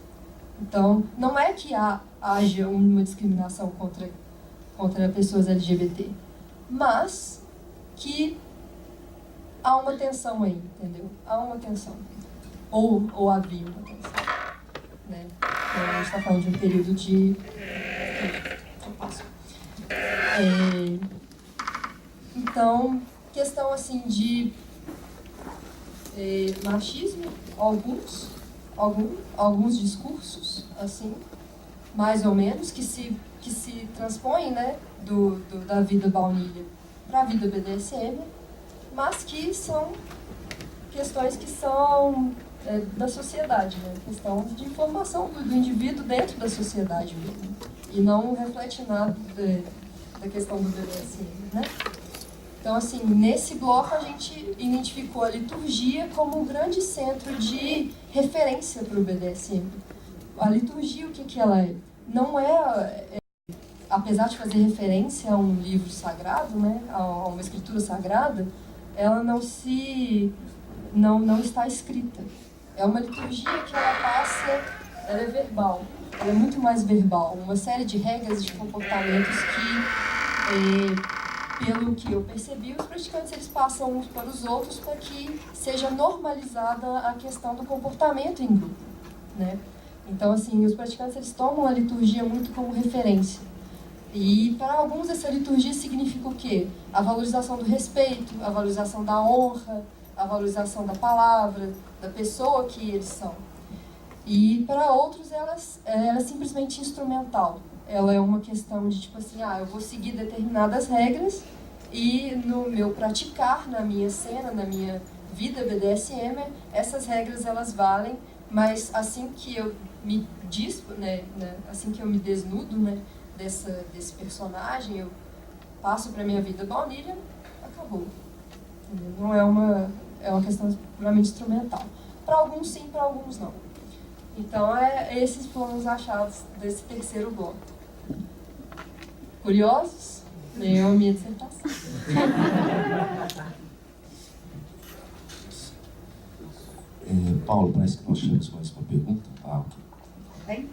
Então, não é que haja uma discriminação contra pessoas LGBT, mas que há uma tensão aí, entendeu? Há uma tensão. Ou havia uma tensão, né? Então, a gente está falando de um período de... Então, questão assim de machismo, alguns discursos, assim, mais ou menos, que se transpõem, né, da vida baunilha para a vida BDSM, mas que são questões que são da sociedade, né, questão de informação do indivíduo dentro da sociedade mesmo, e não reflete nada da questão do BDSM, né. Então, assim, nesse bloco a gente identificou a liturgia como um grande centro de referência para o BDSM. A liturgia, o que ela é? Não apesar de fazer referência a um livro sagrado, né, a uma escritura sagrada, ela não está escrita. É uma liturgia que ela é verbal, ela é muito mais verbal, uma série de regras e de comportamentos que, pelo que eu percebi, os praticantes eles passam uns para os outros para que seja normalizada a questão do comportamento em grupo, né? Então, assim, os praticantes eles tomam a liturgia muito como referência. E para alguns essa liturgia significa o quê? A valorização do respeito, a valorização da honra, a valorização da palavra, da pessoa que eles são. E para outros ela é simplesmente instrumental. Ela é uma questão de tipo assim, eu vou seguir determinadas regras e no meu praticar, na minha cena, na minha vida BDSM, essas regras elas valem, mas assim que eu me assim que eu me desnudo, né, desse personagem, eu passo para minha vida baunilha, acabou. Entendeu? Não é uma questão puramente instrumental. Para alguns sim, para alguns não. Então, esses foram os achados desse terceiro bloco. Curiosos? Leiam a minha dissertação. Paulo, parece que nós temos mais uma pergunta. Ok. Bem?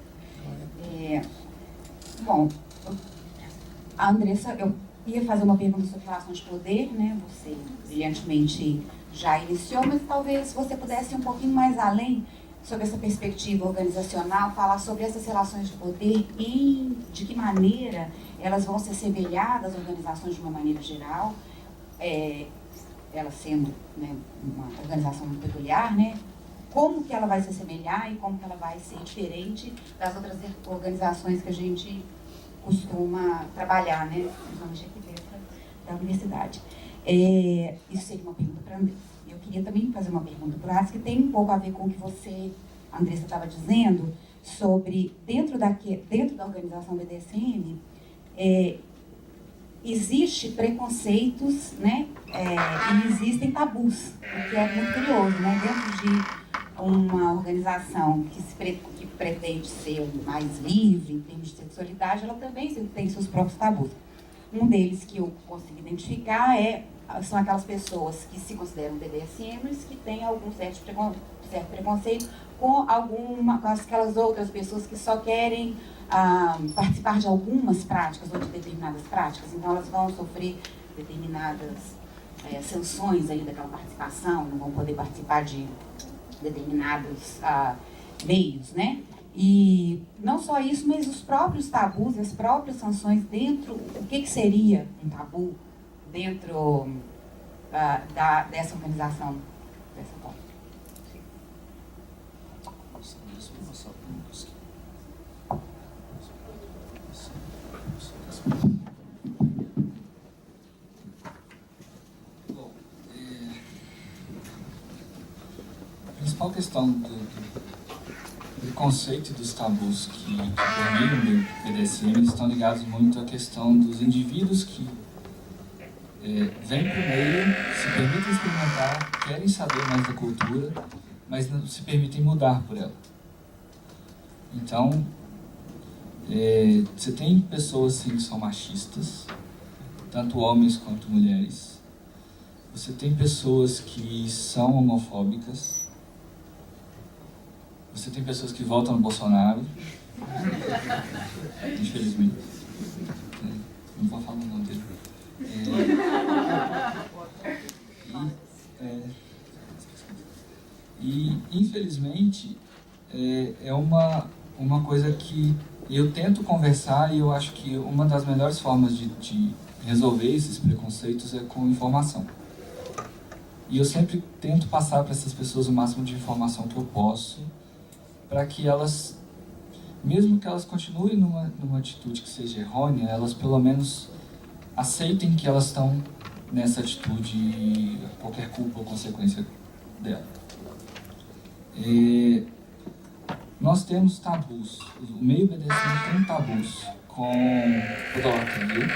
Bom, a Andressa, eu ia fazer uma pergunta sobre relações de poder, né? Você brilhantemente já iniciou, mas talvez você pudesse ir um pouquinho mais além sobre essa perspectiva organizacional, falar sobre essas relações de poder e de que maneira elas vão se assemelhar das organizações de uma maneira geral, ela sendo, né, uma organização muito peculiar, né? Como que ela vai se assemelhar e como que ela vai ser diferente das outras organizações que a gente costuma trabalhar, né? Principalmente aqui dentro da universidade. Isso seria uma pergunta para a Andressa. Eu queria também fazer uma pergunta para o Ars, que tem um pouco a ver com o que você, Andressa, estava dizendo sobre, dentro da organização BDSM, existem preconceitos, né? E existem tabus, o que é muito curioso, né? Dentro de uma organização que pretende ser mais livre em termos de sexualidade, ela também tem seus próprios tabus. Um deles que eu consigo identificar são aquelas pessoas que se consideram BDSMs, que têm algum certo preconceito com aquelas outras pessoas que só querem participar de algumas práticas ou de determinadas práticas. Então elas vão sofrer determinadas sanções aí daquela participação, não vão poder participar de determinados meios, né? E não só isso, mas os próprios tabus, as próprias sanções dentro, o que seria um tabu dentro dessa organização, dessa forma. Bom, a principal questão do conceito dos tabus que permeiam o BDSM, eles estão ligados muito à questão dos indivíduos que vêm para o meio, se permitem experimentar, querem saber mais da cultura, mas não se permitem mudar por ela. Então, você tem pessoas assim, que são machistas, tanto homens quanto mulheres. Você tem pessoas que são homofóbicas. Você tem pessoas que votam no Bolsonaro, infelizmente. Não vou falar o nome dele. E infelizmente, é uma coisa que eu tento conversar e eu acho que uma das melhores formas de resolver esses preconceitos é com informação. E eu sempre tento passar para essas pessoas o máximo de informação que eu posso, para que elas, mesmo que elas continuem numa atitude que seja errônea, elas pelo menos aceitem que elas estão nessa atitude e qualquer culpa ou consequência dela. Nós temos tabus. O meio BDSM tem tabus com podolatria.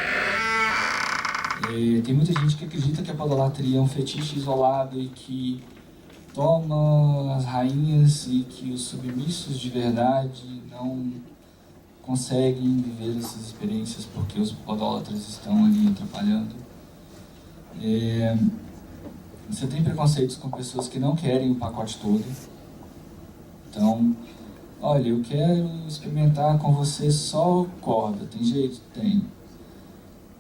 Tem muita gente que acredita que a podolatria é um fetiche isolado e que toma as rainhas e que os submissos de verdade não conseguem viver essas experiências porque os podólatras estão ali atrapalhando. Você tem preconceitos com pessoas que não querem o pacote todo. Então, olha, eu quero experimentar com você só corda, tem jeito? Tem.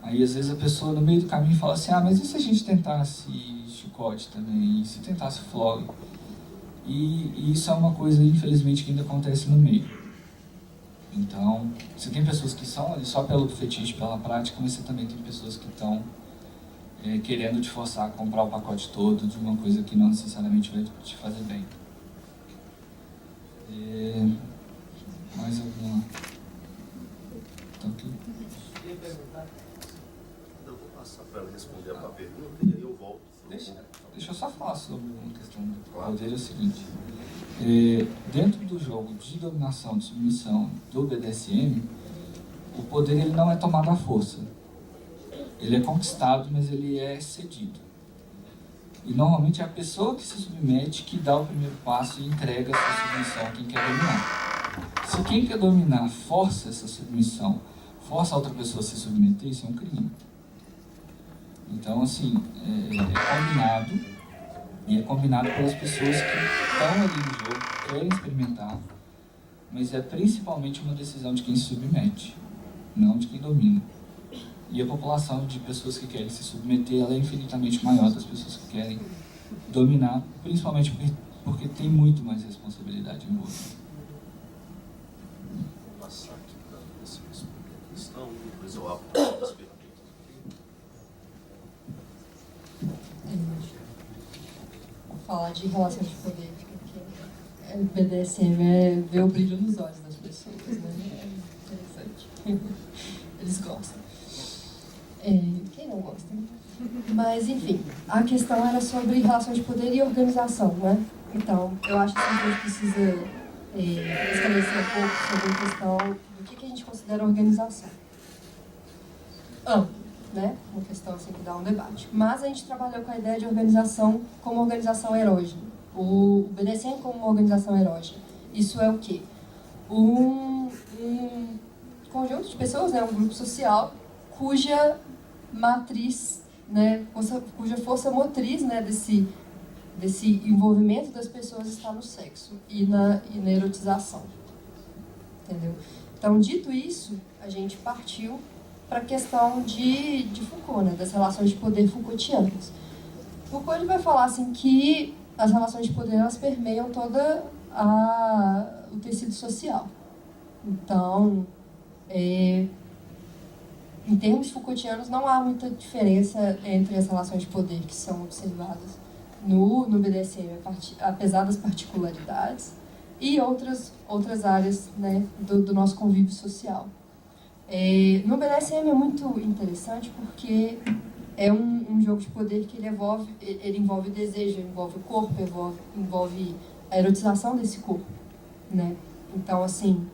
Aí às vezes a pessoa no meio do caminho fala assim, mas e se a gente tentasse chicote também? E se tentasse flog? E isso é uma coisa, infelizmente, que ainda acontece no meio. Então, você tem pessoas que são ali só pelo fetiche, pela prática, mas você também tem pessoas que estão querendo te forçar a comprar o pacote todo de uma coisa que não necessariamente vai te fazer bem. Mais alguma? Tá aqui? Eu vou passar para ela responder a pergunta e aí eu volto. Deixa eu só falar sobre uma questão do poder. É o seguinte, dentro do jogo de dominação, de submissão do BDSM, o poder ele não é tomado à força. Ele é conquistado, mas ele é cedido. E normalmente é a pessoa que se submete que dá o primeiro passo e entrega a sua submissão a quem quer dominar. Se quem quer dominar força essa submissão, força a outra pessoa a se submeter, isso é um crime. Então, assim, é combinado, e é combinado pelas pessoas que estão ali no jogo, querem experimentar, mas é principalmente uma decisão de quem se submete, não de quem domina. E a população de pessoas que querem se submeter, ela é infinitamente maior das pessoas que querem dominar, principalmente porque tem muito mais responsabilidade envolvida. Vou passar aqui para você responder a questão, depois eu abro as perguntas. Falar de relação de poder, porque o BDSM é ver o brilho nos olhos das pessoas, né? É interessante. Eles gostam. Quem não gosta, né? Mas, enfim, a questão era sobre relação de poder e organização, né? Então, eu acho que a gente precisa esclarecer um pouco sobre a questão do que a gente considera organização. Né? Uma questão assim que dá um debate. Mas a gente trabalhou com a ideia de organização como organização erógena. O BDSM como uma organização erógena. Isso é o quê? Um conjunto de pessoas, né? Um grupo social cuja matriz, né? Cuja força motriz, né? desse envolvimento das pessoas está no sexo e na erotização. Entendeu? Então, dito isso, a gente partiu para a questão de Foucault, né, das relações de poder Foucaultianas. Foucault ele vai falar assim, que as relações de poder elas permeiam toda o tecido social. Então, em termos Foucaultianos, não há muita diferença entre as relações de poder que são observadas no BDSM, apesar das particularidades, e outras áreas, né, do nosso convívio social. No BDSM é muito interessante porque é um jogo de poder que ele envolve desejo, envolve o corpo, envolve a erotização desse corpo, né? Então, assim,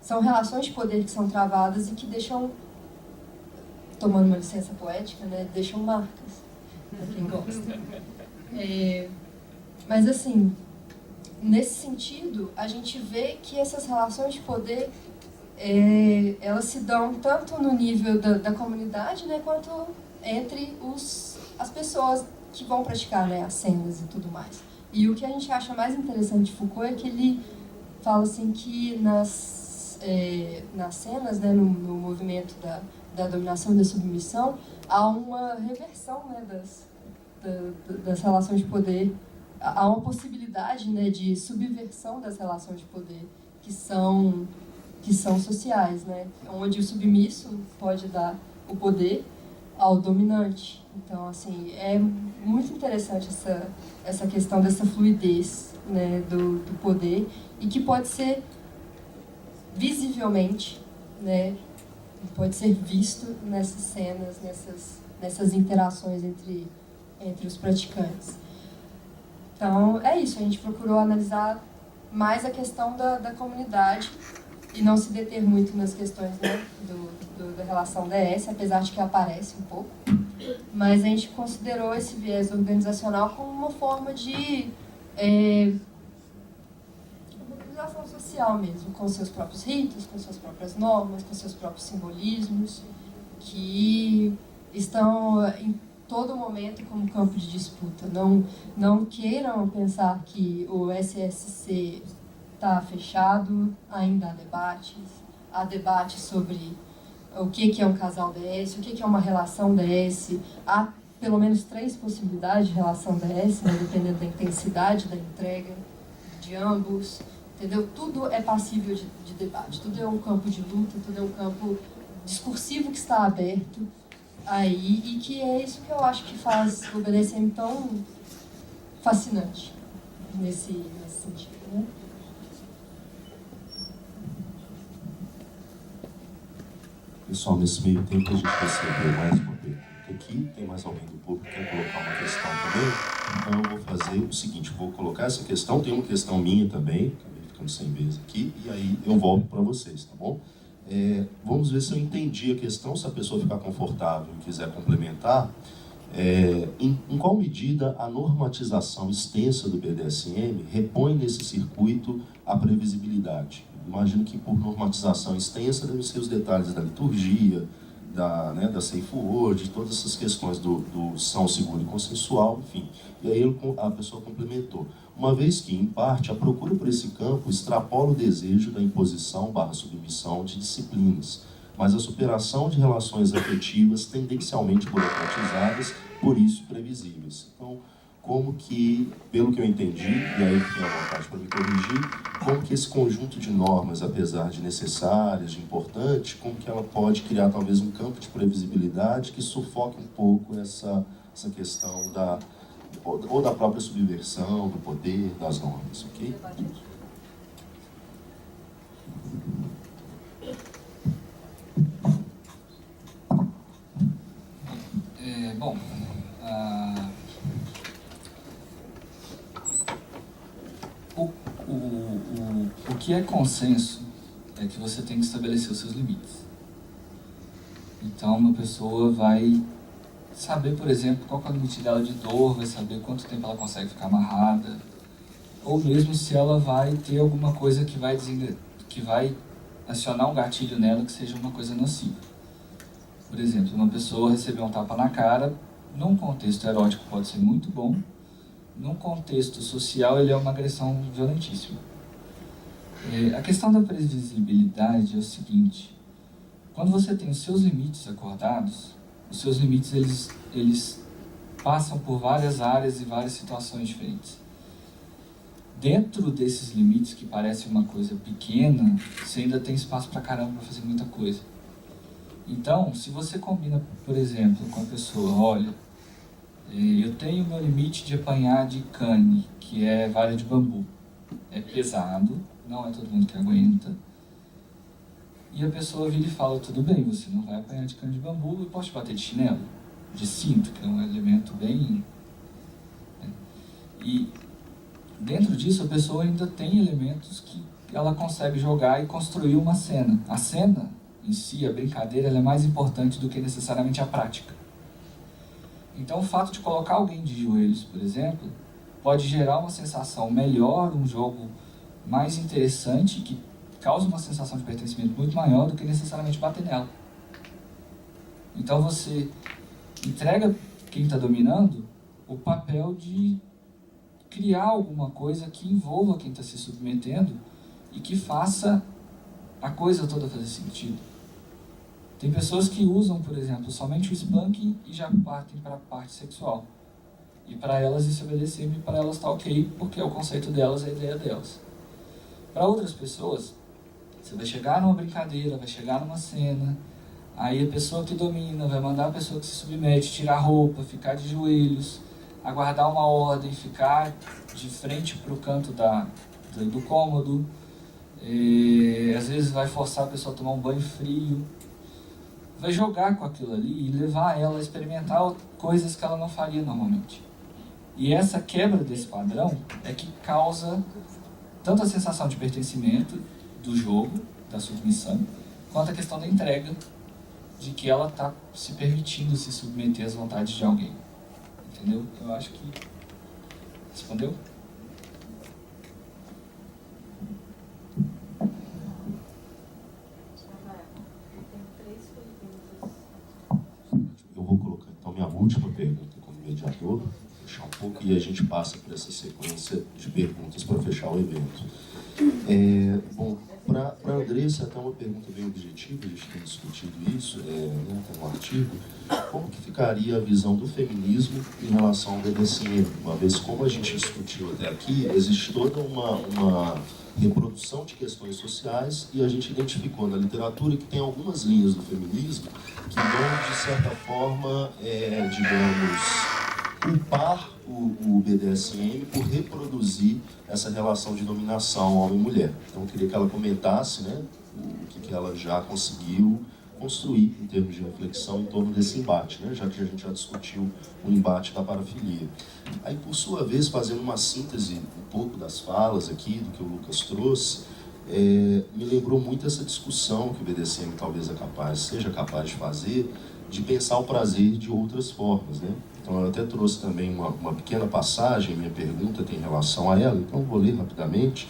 são relações de poder que são travadas e que deixam, tomando uma licença poética, né, deixam marcas, pra quem gosta. Mas, assim, nesse sentido, a gente vê que essas relações de poder, elas se dão tanto no nível da comunidade, né, quanto entre as pessoas que vão praticar, né, as cenas e tudo mais. E o que a gente acha mais interessante de Foucault é que ele fala assim que nas cenas, né, no movimento da dominação e da submissão, há uma reversão, né, das relações de poder. Há uma possibilidade, né, de subversão das relações de poder que são sociais, né, onde o submisso pode dar o poder ao dominante. Então, assim, é muito interessante essa questão dessa fluidez, né, do poder, e que pode ser visivelmente, né, pode ser visto nessas cenas, nessas interações entre os praticantes. Então, é isso, a gente procurou analisar mais a questão da comunidade e não se deter muito nas questões, né, da relação DS, apesar de que aparece um pouco. Mas a gente considerou esse viés organizacional como uma forma de organização social mesmo, com seus próprios ritos, com suas próprias normas, com seus próprios simbolismos, que estão em todo momento como campo de disputa. Não queiram pensar que o SSC está fechado, ainda há debates sobre o que é um casal DS, o que é uma relação DS. Há pelo menos 3 possibilidades de relação DS, né, dependendo da intensidade da entrega de ambos, entendeu? Tudo é passível de debate, tudo é um campo de luta, tudo é um campo discursivo que está aberto aí, e que é isso que eu acho que faz o BDSM tão fascinante nesse sentido, né? Pessoal, nesse meio tempo a gente recebeu mais uma pergunta aqui. Tem mais alguém do público que quer colocar uma questão também? Então eu vou fazer o seguinte, vou colocar essa questão, tem uma questão minha também, acabei ficando sem vez aqui, e aí eu volto para vocês, tá bom? Vamos ver se eu entendi a questão, se a pessoa ficar confortável e quiser complementar. Em qual medida a normatização extensa do BDSM repõe nesse circuito a previsibilidade? Imagino que por normatização extensa devem ser os detalhes da liturgia, da safe word, todas essas questões do são seguro e consensual, enfim. E aí a pessoa complementou. Uma vez que, em parte, a procura por esse campo extrapola o desejo da imposição/submissão de disciplinas, mas a superação de relações afetivas tendencialmente burocratizadas, por isso previsíveis. Então, como que, pelo que eu entendi, e aí fiquem à vontade para me corrigir, como que esse conjunto de normas, apesar de necessárias, de importantes, como que ela pode criar talvez um campo de previsibilidade que sufoque um pouco essa questão da própria subversão, do poder, das normas, ok? O que é consenso é que você tem que estabelecer os seus limites. Então, uma pessoa vai saber, por exemplo, qual é o limite dela de dor, vai saber quanto tempo ela consegue ficar amarrada, ou mesmo se ela vai ter alguma coisa que vai acionar um gatilho nela que seja uma coisa nociva. Por exemplo, uma pessoa receber um tapa na cara, num contexto erótico pode ser muito bom, num contexto social ele é uma agressão violentíssima. A questão da previsibilidade é o seguinte: quando você tem os seus limites acordados, os seus limites eles passam por várias áreas e várias situações diferentes. Dentro desses limites, que parece uma coisa pequena, você ainda tem espaço pra caramba para fazer muita coisa. Então, se você combina, por exemplo, com a pessoa, olha, eu tenho meu limite de apanhar de cane, que é vara de bambu. É pesado, não é todo mundo que aguenta. E a pessoa vira e fala, tudo bem, você não vai apanhar de cane de bambu, eu posso te bater de chinelo, de cinto, que é um elemento bem... E dentro disso, a pessoa ainda tem elementos que ela consegue jogar e construir uma cena. A cena em si, a brincadeira, ela é mais importante do que necessariamente a prática. Então, o fato de colocar alguém de joelhos, por exemplo, pode gerar uma sensação melhor, um jogo mais interessante, que causa uma sensação de pertencimento muito maior do que necessariamente bater nela. Então, você entrega quem está dominando o papel de criar alguma coisa que envolva quem está se submetendo e que faça a coisa toda fazer sentido. Tem pessoas que usam, por exemplo, somente o spanking e já partem para a parte sexual. E para elas isso é BDSM e para elas está ok, porque é o conceito delas, a ideia delas. Para outras pessoas, você vai chegar numa brincadeira, vai chegar numa cena, Aí a pessoa que domina vai mandar a pessoa que se submete tirar a roupa, ficar de joelhos, aguardar uma ordem, ficar de frente para o canto do cômodo. Às vezes vai forçar a pessoa a tomar um banho frio, vai jogar com aquilo ali e levar ela a experimentar coisas que ela não faria normalmente. E essa quebra desse padrão é que causa tanto a sensação de pertencimento do jogo, da submissão, quanto a questão da entrega, de que ela está se permitindo se submeter às vontades de alguém. Entendeu? Eu acho que... Respondeu? Eu vou colocar então minha última pergunta como mediador, fechar um pouco, e a gente passa por essa sequência de perguntas para fechar o evento. Bom, para a Andressa, até uma pergunta bem objetiva, a gente tem discutido isso, até no artigo, como que ficaria a visão do feminismo em relação ao BDSM? Uma vez, como a gente discutiu até aqui, existe toda uma reprodução de questões sociais, e a gente identificou na literatura que tem algumas linhas do feminismo que vão, de certa forma, digamos, culpar o BDSM por reproduzir essa relação de dominação homem-mulher. Então, eu queria que ela comentasse, né, o que ela já conseguiu construir em termos de reflexão em torno desse embate, né, já que a gente já discutiu o embate da parafilia. Aí, por sua vez, fazendo uma síntese um pouco das falas aqui, do que o Lucas trouxe, me lembrou muito essa discussão que o BDSM talvez seja capaz de fazer, de pensar o prazer de outras formas, né? Então, eu até trouxe também uma pequena passagem, minha pergunta tem relação a ela, então eu vou ler rapidamente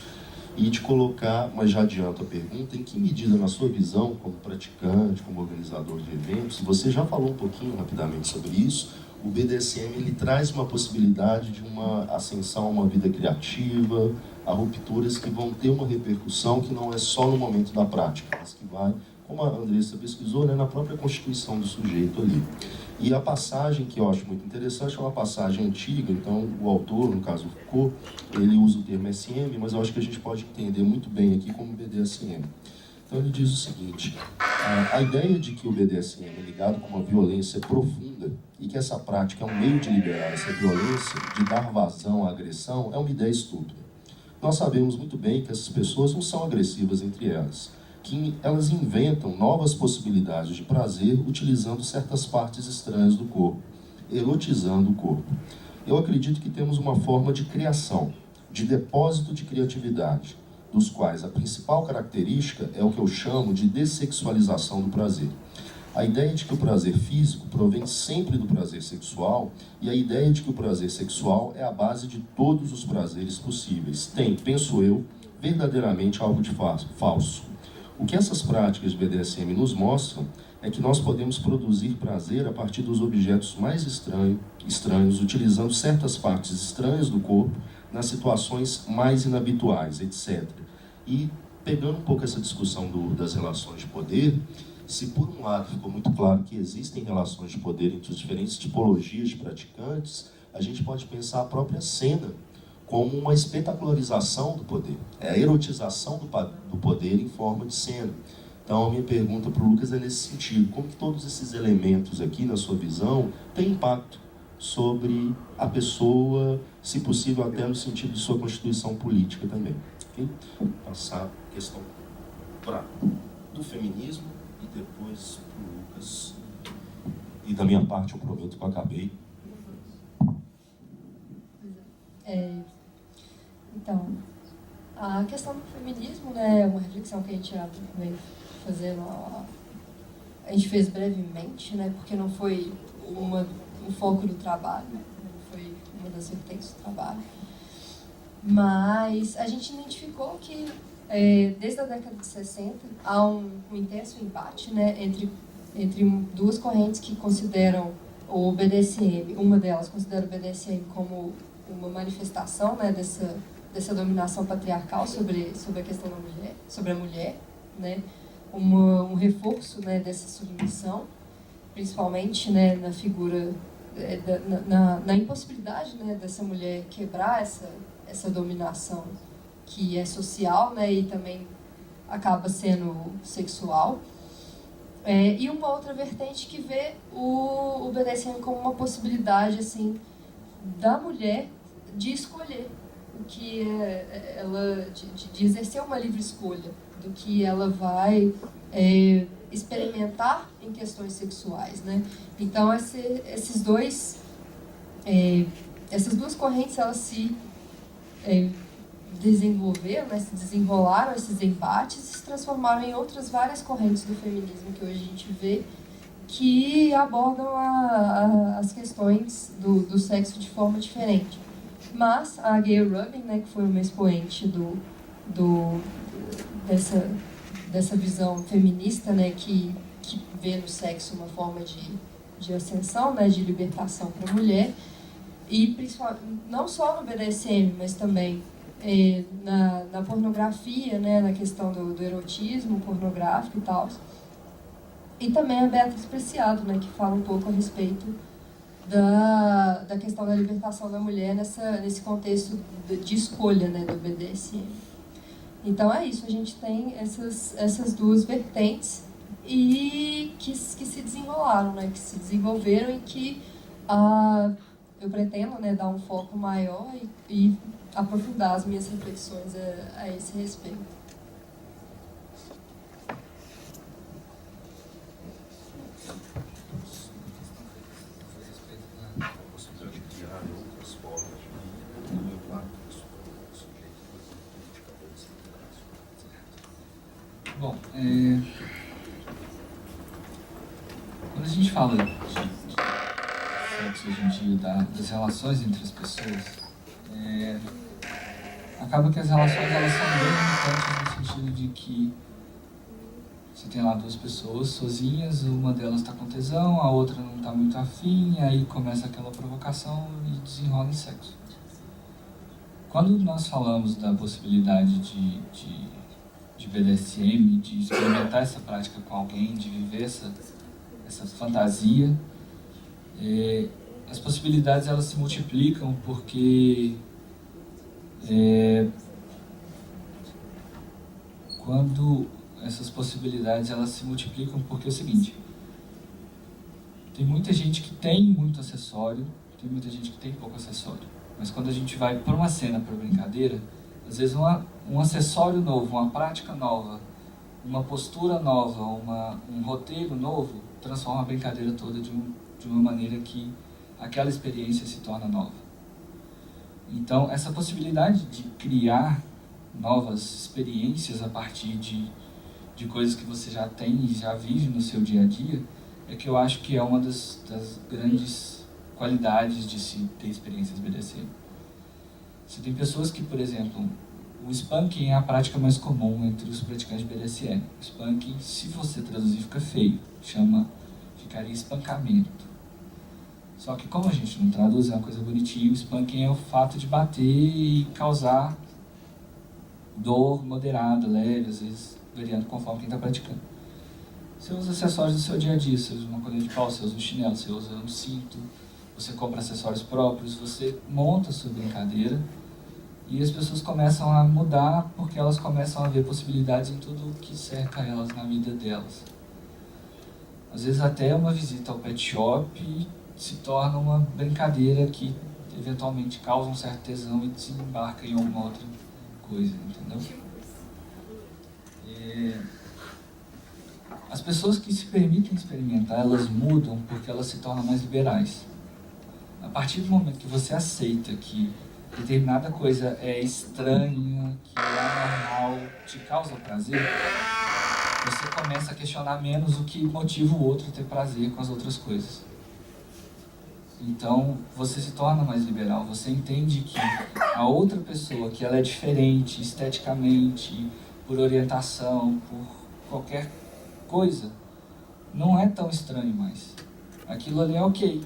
e te colocar, mas já adianto a pergunta, em que medida, na sua visão, como praticante, como organizador de eventos, você já falou um pouquinho rapidamente sobre isso, o BDSM ele traz uma possibilidade de uma ascensão a uma vida criativa, a rupturas que vão ter uma repercussão que não é só no momento da prática, mas que vai, como a Andressa pesquisou, né, na própria constituição do sujeito ali. E a passagem que eu acho muito interessante é uma passagem antiga, então o autor, no caso Foucault, ele usa o termo SM, mas eu acho que a gente pode entender muito bem aqui como BDSM. Então ele diz o seguinte: a ideia de que o BDSM é ligado com uma violência profunda e que essa prática é um meio de liberar essa violência, de dar vazão à agressão, é uma ideia estúpida. Nós sabemos muito bem que essas pessoas não são agressivas entre elas, que elas inventam novas possibilidades de prazer utilizando certas partes estranhas do corpo, erotizando o corpo. Eu acredito que temos uma forma de criação, de depósito de criatividade, dos quais a principal característica é o que eu chamo de dessexualização do prazer. A ideia de que o prazer físico provém sempre do prazer sexual, e a ideia de que o prazer sexual é a base de todos os prazeres possíveis, tem, penso eu, verdadeiramente algo de falso. O que essas práticas de BDSM nos mostram é que nós podemos produzir prazer a partir dos objetos mais estranhos, utilizando certas partes estranhas do corpo nas situações mais inabituais, etc. E, pegando um pouco essa discussão das relações de poder, se por um lado ficou muito claro que existem relações de poder entre as diferentes tipologias de praticantes, a gente pode pensar a própria cena como uma espetacularização do poder, é a erotização do poder em forma de cena. Então, a minha pergunta para o Lucas é nesse sentido: como que todos esses elementos aqui, na sua visão, têm impacto sobre a pessoa, se possível até no sentido de sua constituição política também? Okay? Vou passar a questão do feminismo e depois para o Lucas. E da minha parte, eu prometo que eu acabei. Então, a questão do feminismo, né, é uma reflexão que a gente já veio fazendo, a gente fez brevemente, né, porque não foi o foco do trabalho, não foi uma das vertentes do trabalho, mas a gente identificou que desde a década de 60 há um intenso embate, né, entre duas correntes que consideram o BDSM, uma delas considera o BDSM como uma manifestação, né, dessa dominação patriarcal sobre a questão da mulher, sobre a mulher, né, um reforço, né, dessa submissão, principalmente, né, na figura, na impossibilidade, né, dessa mulher quebrar essa dominação que é social, né, e também acaba sendo sexual. E uma outra vertente que vê o BDSM como uma possibilidade assim da mulher de escolher o que de exercer uma livre escolha do que ela vai experimentar em questões sexuais, né? Então essas duas correntes elas se desenvolveram, né, se desenrolaram esses embates e se transformaram em outras várias correntes do feminismo que hoje a gente vê que abordam as questões do sexo de forma diferente. Mas a Gayle Rubin, né, que foi uma expoente dessa visão feminista, né, que vê no sexo uma forma de ascensão, né, de libertação para a mulher, e principalmente, não só no BDSM, mas também na pornografia, né, na questão do erotismo pornográfico e tal. E também a Beatriz Preciado, né, que fala um pouco a respeito da questão da libertação da mulher nesse contexto de escolha, né, do BDSM. Então é isso, a gente tem essas duas vertentes e que se desenrolaram, né, que se desenvolveram e que eu pretendo, né, dar um foco maior e aprofundar as minhas reflexões a esse respeito. Bom, quando a gente fala de sexo hoje em dia, das relações entre as pessoas, acaba que as relações elas são bem limitantes no sentido de que você tem lá duas pessoas sozinhas, uma delas está com tesão, a outra não está muito afim, e aí começa aquela provocação e desenrola em sexo. Quando nós falamos da possibilidade de BDSM, de experimentar essa prática com alguém, de viver essa fantasia, as possibilidades elas se multiplicam porque quando essas possibilidades elas se multiplicam porque é o seguinte, tem muita gente que tem muito acessório, tem muita gente que tem pouco acessório, mas quando a gente vai para uma cena, para brincadeira, às vezes um acessório novo, uma prática nova, uma postura nova, um roteiro novo transforma a brincadeira toda de uma maneira que aquela experiência se torna nova. Então, essa possibilidade de criar novas experiências a partir de coisas que você já tem e já vive no seu dia a dia, é que eu acho que é uma das grandes qualidades de se ter experiências BDSM. Você tem pessoas que, por exemplo, o spanking é a prática mais comum entre os praticantes de BDSM. O spanking, se você traduzir, fica feio, ficaria espancamento. Só que como a gente não traduz, é uma coisa bonitinha, o spanking é o fato de bater e causar dor moderada, leve, às vezes variando conforme quem está praticando. Você usa acessórios do seu dia a dia, você usa uma colher de pau, você usa um chinelo, você usa um cinto, você compra acessórios próprios, você monta a sua brincadeira e as pessoas começam a mudar porque elas começam a ver possibilidades em tudo que cerca elas na vida delas. Às vezes até uma visita ao pet shop se torna uma brincadeira que eventualmente causa um certo tesão e desembarca em alguma outra coisa, entendeu? As pessoas que se permitem experimentar, elas mudam porque elas se tornam mais liberais. A partir do momento que você aceita que determinada coisa é estranha, que é anormal, te causa prazer, você começa a questionar menos o que motiva o outro a ter prazer com as outras coisas. Então, você se torna mais liberal, você entende que a outra pessoa, que ela é diferente esteticamente, por orientação, por qualquer coisa, não é tão estranho mais. Aquilo ali é ok,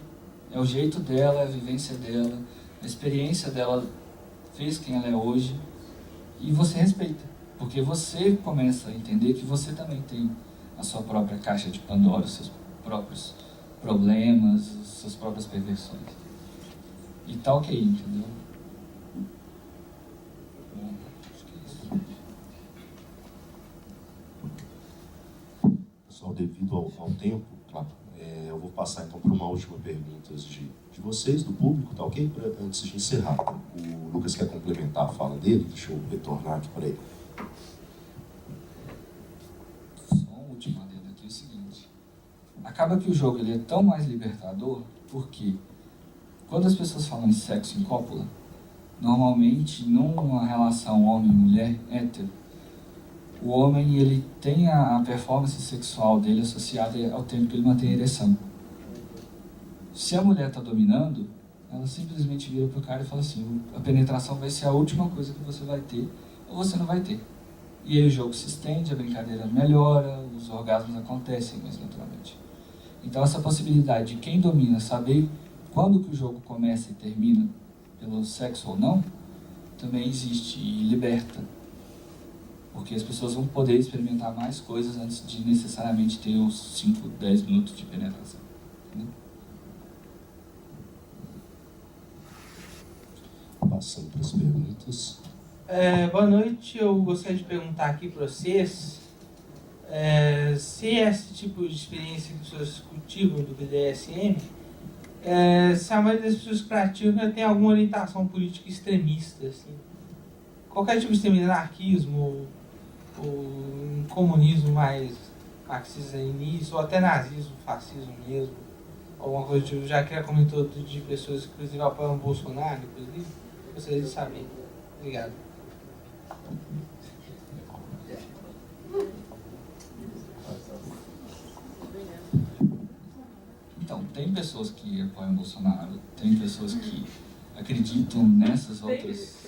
é o jeito dela, é a vivência dela, a experiência dela fez quem ela é hoje, e você respeita, porque você começa a entender que você também tem a sua própria caixa de Pandora, os seus próprios problemas, as suas próprias perversões. E tá ok, entendeu? Bom, acho que é isso. pessoal, devido ao tempo, claro, eu vou passar então para uma última pergunta de vocês, do público, tá ok? Antes de encerrar. O Lucas quer complementar a fala dele, deixa eu retornar aqui para ele. Só um último adendo aqui, é o seguinte. Acaba que o jogo ele é tão mais libertador porque quando as pessoas falam em sexo em cópula, normalmente numa relação homem-mulher hétero, o homem ele tem a performance sexual dele associada ao tempo que ele mantém a ereção. Se a mulher está dominando, ela simplesmente vira pro cara e fala assim: a penetração vai ser a última coisa que você vai ter, ou você não vai ter. E aí o jogo se estende, a brincadeira melhora, os orgasmos acontecem mais naturalmente. Então essa possibilidade de quem domina saber quando que o jogo começa e termina, pelo sexo ou não, também existe e liberta. Porque as pessoas vão poder experimentar mais coisas antes de necessariamente ter os 5, 10 minutos de penetração. Né? Passando para as perguntas. Boa noite, eu gostaria de perguntar aqui para vocês se esse tipo de experiência que as pessoas cultivam do BDSM, se a maioria das pessoas que praticam tem alguma orientação política extremista, assim. Qualquer tipo de extremismo, anarquismo, ou comunismo mais marxista-leninista, ou até nazismo, fascismo mesmo, alguma coisa tipo, já que ela comentou de pessoas que inclusive apoiam o Bolsonaro, inclusive, gostaria de saber. Obrigado. Então, tem pessoas que apoiam o Bolsonaro, tem pessoas que acreditam nessas outras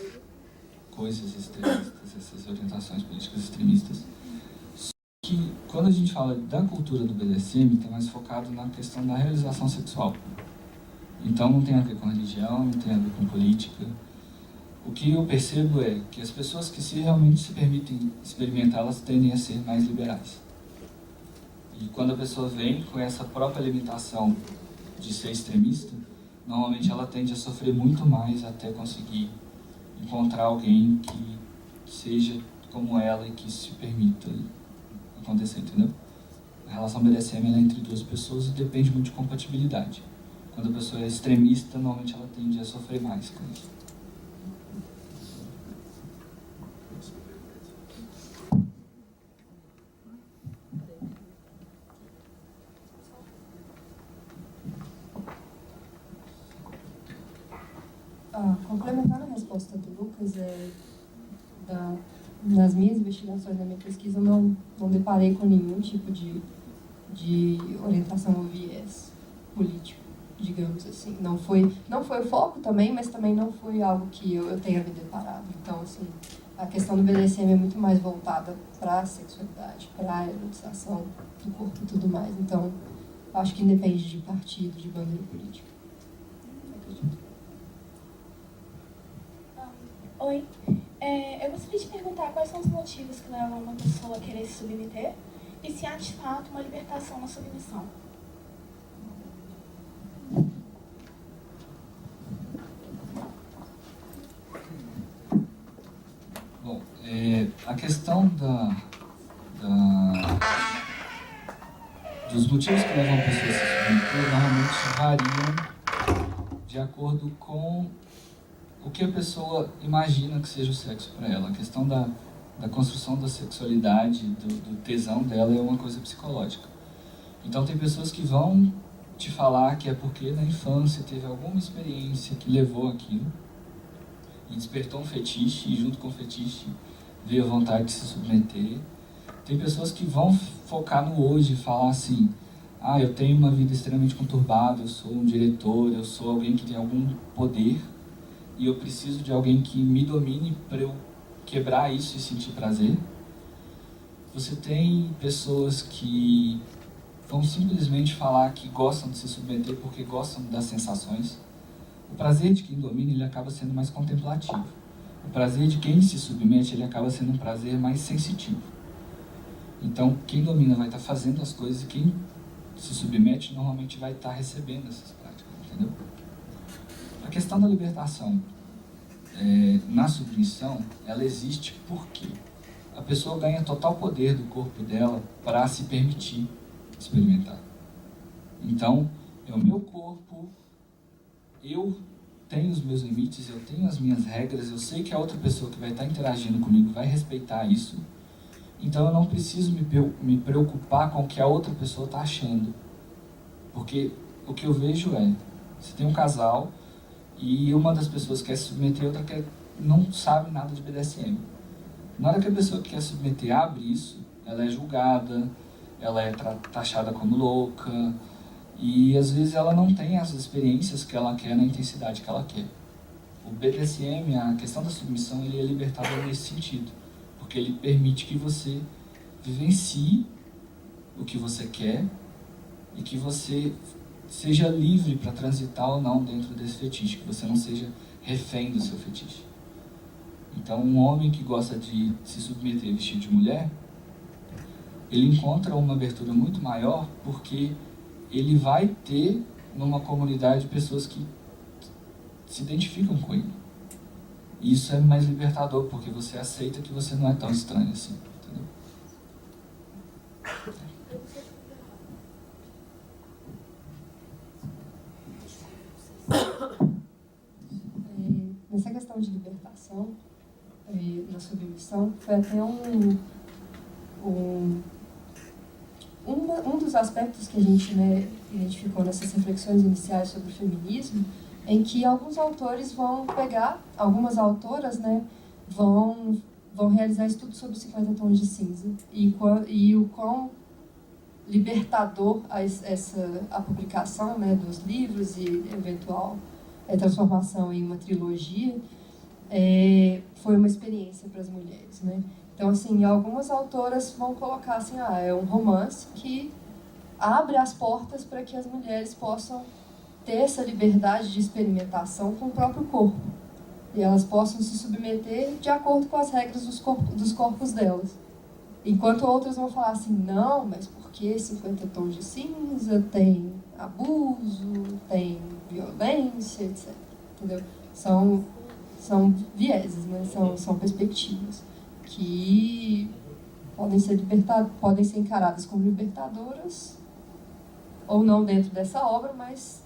coisas extremistas, essas orientações políticas extremistas. Só que quando a gente fala da cultura do BDSM, está mais focado na questão da realização sexual. Então não tem a ver com religião, não tem a ver com política. O que eu percebo é que as pessoas que realmente se permitem experimentar, elas tendem a ser mais liberais. E quando a pessoa vem com essa própria limitação de ser extremista, normalmente ela tende a sofrer muito mais até conseguir encontrar alguém que seja como ela e que se permita acontecer, entendeu? A relação BDSM é entre duas pessoas e depende muito de compatibilidade. Quando a pessoa é extremista, normalmente ela tende a sofrer mais com isso. Complementando a resposta do Lucas, nas minhas investigações, na minha pesquisa, eu não deparei com nenhum tipo de orientação ou viés político, digamos assim. Não foi o foco também, mas também não foi algo que eu tenha me deparado. Então, assim, a questão do BDSM é muito mais voltada para a sexualidade, para a erotização do corpo e tudo mais. Então, acho que independe de partido, de bandeira política. Oi, eu gostaria de perguntar quais são os motivos que levam uma pessoa a querer se submeter e se há de fato uma libertação na submissão. Bom, a questão dos motivos que levam a pessoa a se submeter normalmente variam de acordo com o que a pessoa imagina que seja o sexo para ela. A questão da construção da sexualidade, do tesão dela é uma coisa psicológica. Então tem pessoas que vão te falar que é porque na infância teve alguma experiência que levou aquilo e despertou um fetiche, e junto com o fetiche veio a vontade de se submeter. Tem pessoas que vão focar no hoje e falar assim: eu tenho uma vida extremamente conturbada, eu sou um diretor, eu sou alguém que tem algum poder e eu preciso de alguém que me domine para eu quebrar isso e sentir prazer. Você tem pessoas que vão simplesmente falar que gostam de se submeter porque gostam das sensações. O prazer de quem domina, ele acaba sendo mais contemplativo. O prazer de quem se submete, ele acaba sendo um prazer mais sensitivo. Então, quem domina vai estar fazendo as coisas e quem se submete normalmente vai estar recebendo essas práticas, entendeu? A questão da libertação na submissão, ela existe porque a pessoa ganha total poder do corpo dela para se permitir experimentar. Então, é o meu corpo, eu tenho os meus limites, eu tenho as minhas regras, eu sei que a outra pessoa que vai estar interagindo comigo vai respeitar isso, então eu não preciso me preocupar com o que a outra pessoa está achando. Porque o que eu vejo é, você tem um casal e uma das pessoas quer se submeter, a outra não sabe nada de BDSM. Na hora que a pessoa que quer submeter abre isso, ela é julgada, ela é taxada como louca, e às vezes ela não tem as experiências que ela quer na intensidade que ela quer. O BDSM, a questão da submissão, ele é libertador nesse sentido, porque ele permite que você vivencie o que você quer e que você seja livre para transitar ou não dentro desse fetiche, que você não seja refém do seu fetiche. Então, um homem que gosta de se submeter vestido de mulher, ele encontra uma abertura muito maior, porque ele vai ter numa comunidade pessoas que se identificam com ele. E isso é mais libertador, porque você aceita que você não é tão estranho assim, entendeu? Nessa questão de libertação, na submissão, foi até um dos aspectos que a gente, né, identificou nessas reflexões iniciais sobre o feminismo, em que alguns autores vão pegar, algumas autoras, né, vão realizar estudos sobre 50 tons de cinza e o quão libertador a publicação, né, dos livros e eventual transformação em uma trilogia foi uma experiência para as mulheres, né? Então, assim, algumas autoras vão colocar assim, é um romance que abre as portas para que as mulheres possam ter essa liberdade de experimentação com o próprio corpo. E elas possam se submeter de acordo com as regras dos corpos delas. Enquanto outras vão falar assim, não, mas por que 50 tons de cinza? Tem abuso, tem violência, etc. Entendeu? São vieses, né? São perspectivas que podem ser encaradas como libertadoras ou não dentro dessa obra, mas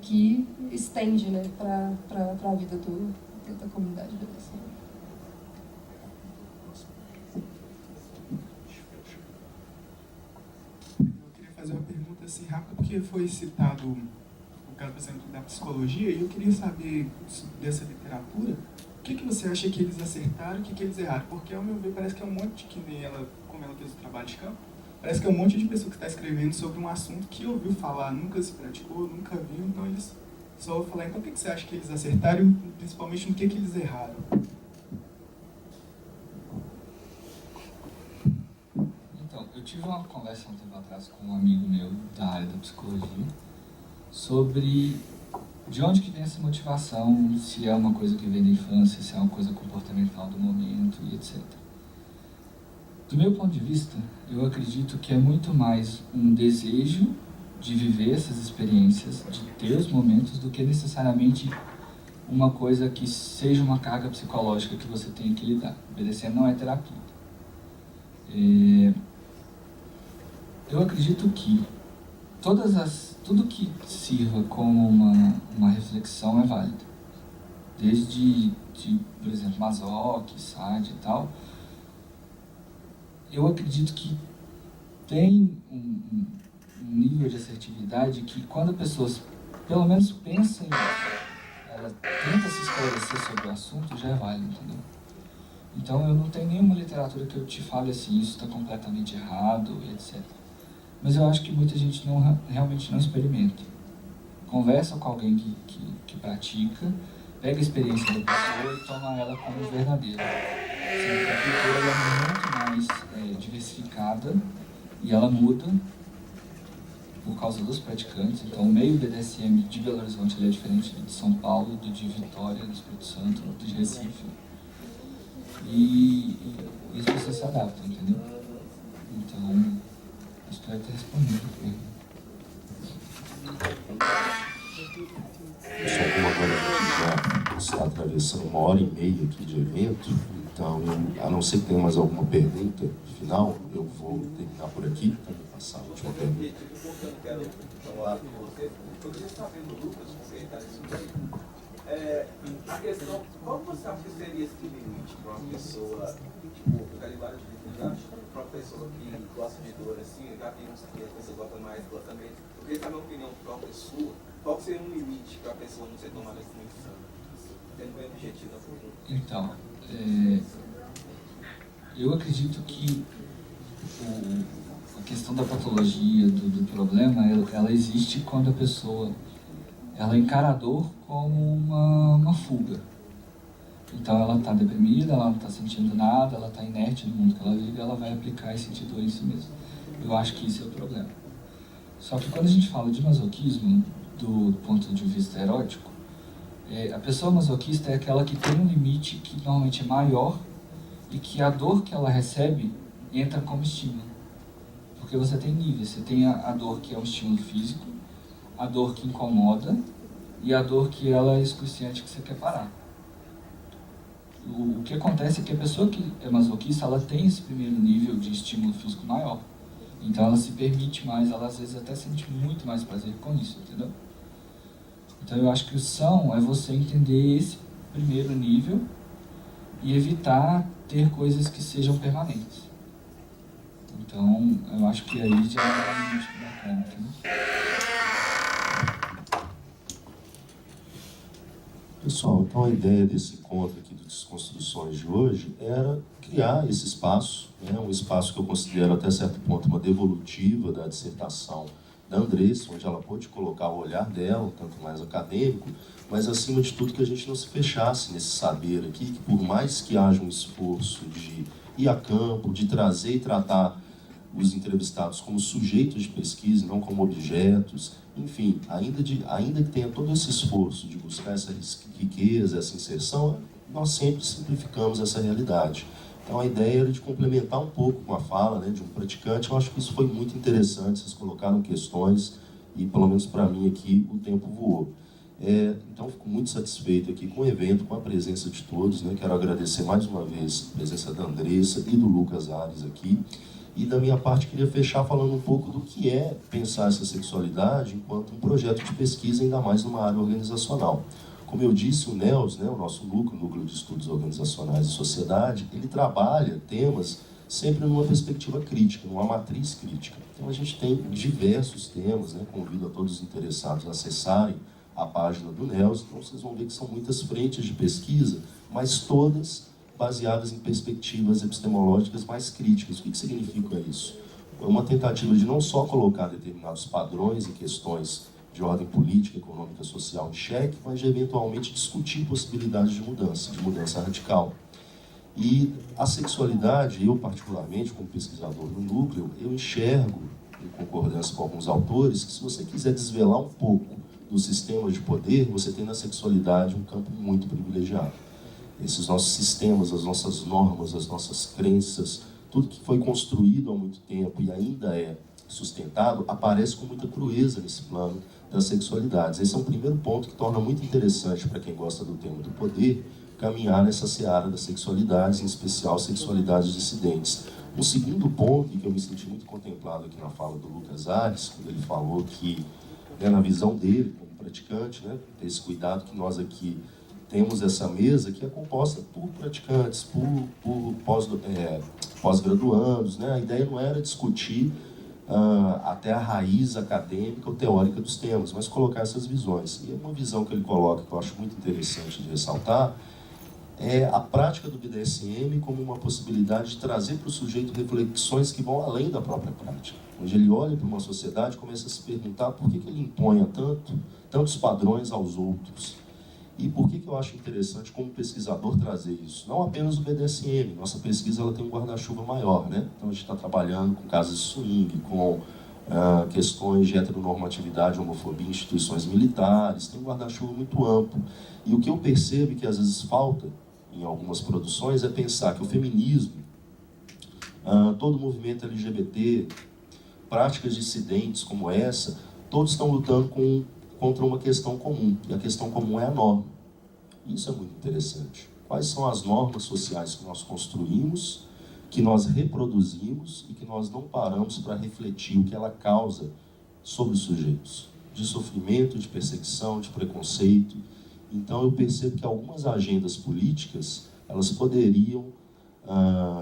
que estende, né, para a vida da comunidade BDSM. Eu queria fazer uma pergunta assim rápida, porque foi citado o caso, por exemplo, da psicologia, e eu queria saber dessa literatura, o que você acha que eles acertaram e o que eles erraram? Porque, ao meu ver, parece que é um monte, que nem ela, como ela fez o trabalho de campo, parece que é um monte de pessoa que está escrevendo sobre um assunto que ouviu falar, nunca se praticou, nunca viu, então eles só vão falar. Então, o que você acha que eles acertaram e, principalmente, no que eles erraram? Então, eu tive uma conversa um tempo atrás com um amigo meu da área da psicologia sobre de onde que vem essa motivação, se é uma coisa que vem da infância, se é uma coisa comportamental do momento e etc. Do meu ponto de vista, eu acredito que é muito mais um desejo de viver essas experiências, de ter os momentos, do que necessariamente uma coisa que seja uma carga psicológica que você tenha que lidar. BDSM não é terapia. Eu acredito que tudo que sirva como uma reflexão é válido. Desde, por exemplo, Masoch, SAD e tal. Eu acredito que tem um nível de assertividade que, quando a pessoa pelo menos pensa em ela tenta se esclarecer sobre o assunto, já é válido, entendeu? Então eu não tenho nenhuma literatura que eu te fale assim, isso está completamente errado, etc. Mas eu acho que muita gente realmente não experimenta. Conversa com alguém que pratica, pega a experiência da pessoa e toma ela como verdadeira. Assim, a cultura ela é muito mais diversificada e ela muda por causa dos praticantes. Então, o meio BDSM de Belo Horizonte ele é diferente de São Paulo, do de Vitória, do Espírito Santo, do de Recife. E as pessoas se adaptam, entendeu? Então, acho que vai ter respondido. Pessoal, como agora a gente já está atravessando 1h30 aqui de evento, Então, a não ser que tenha mais alguma pergunta final, eu vou terminar por aqui para passar a última pergunta. Eu queria saber do Lucas, a questão, qual você acha que seria esse limite para uma pessoa, tipo, eu quero várias dificuldades, para uma pessoa que gosta de dor, assim, eu já vi uns que a pessoa gosta mais, gosta menos. Eu queria saber a opinião para uma pessoa, qual seria um limite para a pessoa não ser tomada assim muito insana? Tendo bem objetivo na pergunta. Então, eu acredito que a questão da patologia, do problema, ela existe quando a pessoa ela encara a dor como uma fuga. Então ela está deprimida, ela não está sentindo nada, ela está inerte no mundo que ela vive, ela vai aplicar e sentir dor em si mesma. Eu acho que isso é o problema. Só que quando a gente fala de masoquismo, do ponto de vista erótico, a pessoa masoquista é aquela que tem um limite que normalmente é maior e que a dor que ela recebe entra como estímulo. Porque você tem níveis, você tem a dor que é um estímulo físico, a dor que incomoda e a dor que ela é excruciante, que você quer parar. O que acontece é que a pessoa que é masoquista, ela tem esse primeiro nível de estímulo físico maior. Então ela se permite mais, ela às vezes até sente muito mais prazer com isso, entendeu? Então eu acho que o são é você entender esse primeiro nível e evitar ter coisas que sejam permanentes. Então eu acho que aí já é um limite bacana, entendeu? Pessoal, então a ideia desse encontro aqui do Desconstruções de hoje era criar esse espaço, né, um espaço que eu considero até certo ponto uma devolutiva da dissertação da Andressa, onde ela pôde colocar o olhar dela, um tanto mais acadêmico, mas acima de tudo que a gente não se fechasse nesse saber aqui, que por mais que haja um esforço de ir a campo, de trazer e tratar os entrevistados como sujeitos de pesquisa, não como objetos, enfim, ainda que tenha todo esse esforço de buscar essa riqueza, essa inserção, nós sempre simplificamos essa realidade. Então a ideia era de complementar um pouco com a fala, né, de um praticante. Eu acho que isso foi muito interessante, vocês colocaram questões e pelo menos para mim aqui o tempo voou. Então fico muito satisfeito aqui com o evento, com a presença de todos, né? Quero agradecer mais uma vez a presença da Andressa e do Lucas Ares aqui. E da minha parte queria fechar falando um pouco do que é pensar essa sexualidade enquanto um projeto de pesquisa, ainda mais numa área organizacional. Como eu disse, o NELS, né, o nosso Núcleo de Estudos Organizacionais e Sociedade, ele trabalha temas sempre numa perspectiva crítica, numa matriz crítica. Então a gente tem diversos temas, né, convido a todos os interessados a acessarem a página do NELS, então vocês vão ver que são muitas frentes de pesquisa, mas todas baseadas em perspectivas epistemológicas mais críticas. O que significa isso? É uma tentativa de não só colocar determinados padrões e questões de ordem política, econômica, social em xeque, mas de eventualmente discutir possibilidades de mudança radical. E a sexualidade, eu particularmente, como pesquisador no núcleo, eu enxergo, em concordância com alguns autores, que se você quiser desvelar um pouco do sistema de poder, você tem na sexualidade um campo muito privilegiado. Esses nossos sistemas, as nossas normas, as nossas crenças, tudo que foi construído há muito tempo e ainda é sustentado, aparece com muita crueza nesse plano das sexualidades. Esse é um primeiro ponto que torna muito interessante para quem gosta do tema do poder, caminhar nessa seara das sexualidades, em especial sexualidades dissidentes. Um segundo ponto, e que eu me senti muito contemplado aqui na fala do Lucas Ares, quando ele falou que, né, na visão dele, como praticante, né, ter esse cuidado que nós aqui temos essa mesa que é composta por praticantes, por pós-graduandos, né? A ideia não era discutir até a raiz acadêmica ou teórica dos temas, mas colocar essas visões. E uma visão que ele coloca, que eu acho muito interessante de ressaltar, é a prática do BDSM como uma possibilidade de trazer para o sujeito reflexões que vão além da própria prática. Onde ele olha para uma sociedade e começa a se perguntar por que ele impõe tantos padrões aos outros. E por que eu acho interessante como pesquisador trazer isso? Não apenas o BDSM, nossa pesquisa ela tem um guarda-chuva maior, né? Então a gente está trabalhando com casos de swing, com questões de heteronormatividade, homofobia em instituições militares, tem um guarda-chuva muito amplo. E o que eu percebo que às vezes falta em algumas produções é pensar que o feminismo, todo o movimento LGBT, práticas dissidentes como essa, todos estão lutando contra uma questão comum, e a questão comum é a norma. Isso é muito interessante. quais são as normas sociais que nós construímos, que nós reproduzimos e que nós não paramos para refletir o que ela causa sobre os sujeitos, de sofrimento, de perseguição, de preconceito. Então eu percebo que algumas agendas políticas, elas poderiam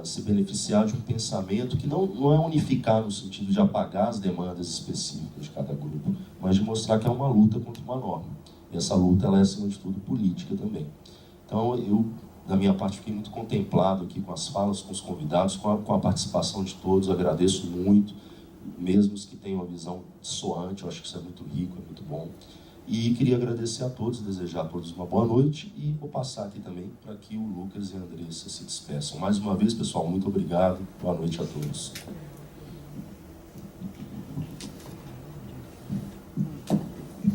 se beneficiar de um pensamento que não é unificar no sentido de apagar as demandas específicas de cada grupo, mas de mostrar que é uma luta contra uma norma. E essa luta, ela é, acima de tudo, política também. Então, eu, da minha parte, fiquei muito contemplado aqui com as falas, com os convidados, com a participação de todos. Agradeço muito, mesmo os que têm uma visão dissoante. Eu acho que isso é muito rico, é muito bom. E queria agradecer a todos, desejar a todos uma boa noite e vou passar aqui também para que o Lucas e a Andressa se despeçam. Mais uma vez, pessoal, muito obrigado. Boa noite a todos.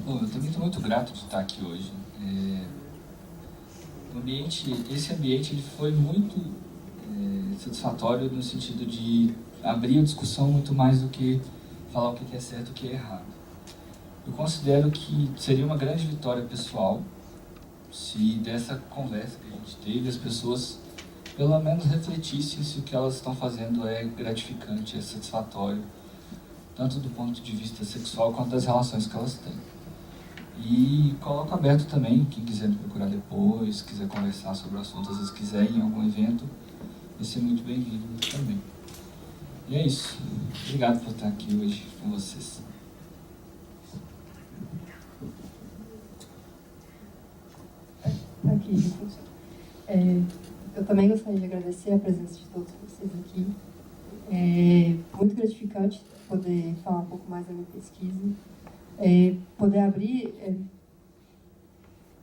Bom, eu também estou muito grato de estar aqui hoje. Esse ambiente ele foi muito satisfatório no sentido de abrir a discussão muito mais do que falar o que é certo e o que é errado. Eu considero que seria uma grande vitória pessoal se dessa conversa que a gente teve as pessoas pelo menos refletissem se o que elas estão fazendo é gratificante, é satisfatório, tanto do ponto de vista sexual quanto das relações que elas têm. E coloco aberto também, quem quiser me procurar depois, quiser conversar sobre o assunto, às vezes quiser ir em algum evento, vai ser muito bem-vindo também. E é isso. Obrigado por estar aqui hoje com vocês. Aqui, eu também gostaria de agradecer a presença de todos vocês aqui. É muito gratificante poder falar um pouco mais da minha pesquisa, poder abrir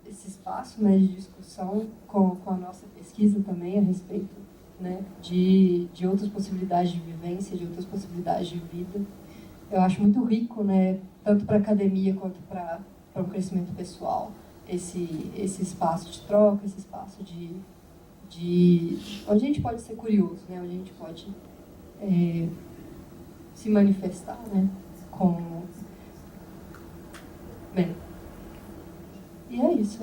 esse espaço, né, de discussão com a nossa pesquisa também a respeito, né, de outras possibilidades de vivência, de outras possibilidades de vida. Eu acho muito rico, né, tanto para a academia quanto para um crescimento pessoal, esse espaço de troca, esse espaço de onde a gente pode ser curioso, né, onde a gente pode se manifestar, né, bem. E é isso,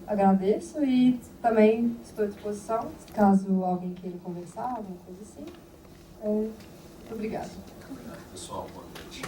agradeço e também estou à disposição, caso alguém queira conversar, alguma coisa assim. Muito obrigada. Obrigado, pessoal. Boa noite.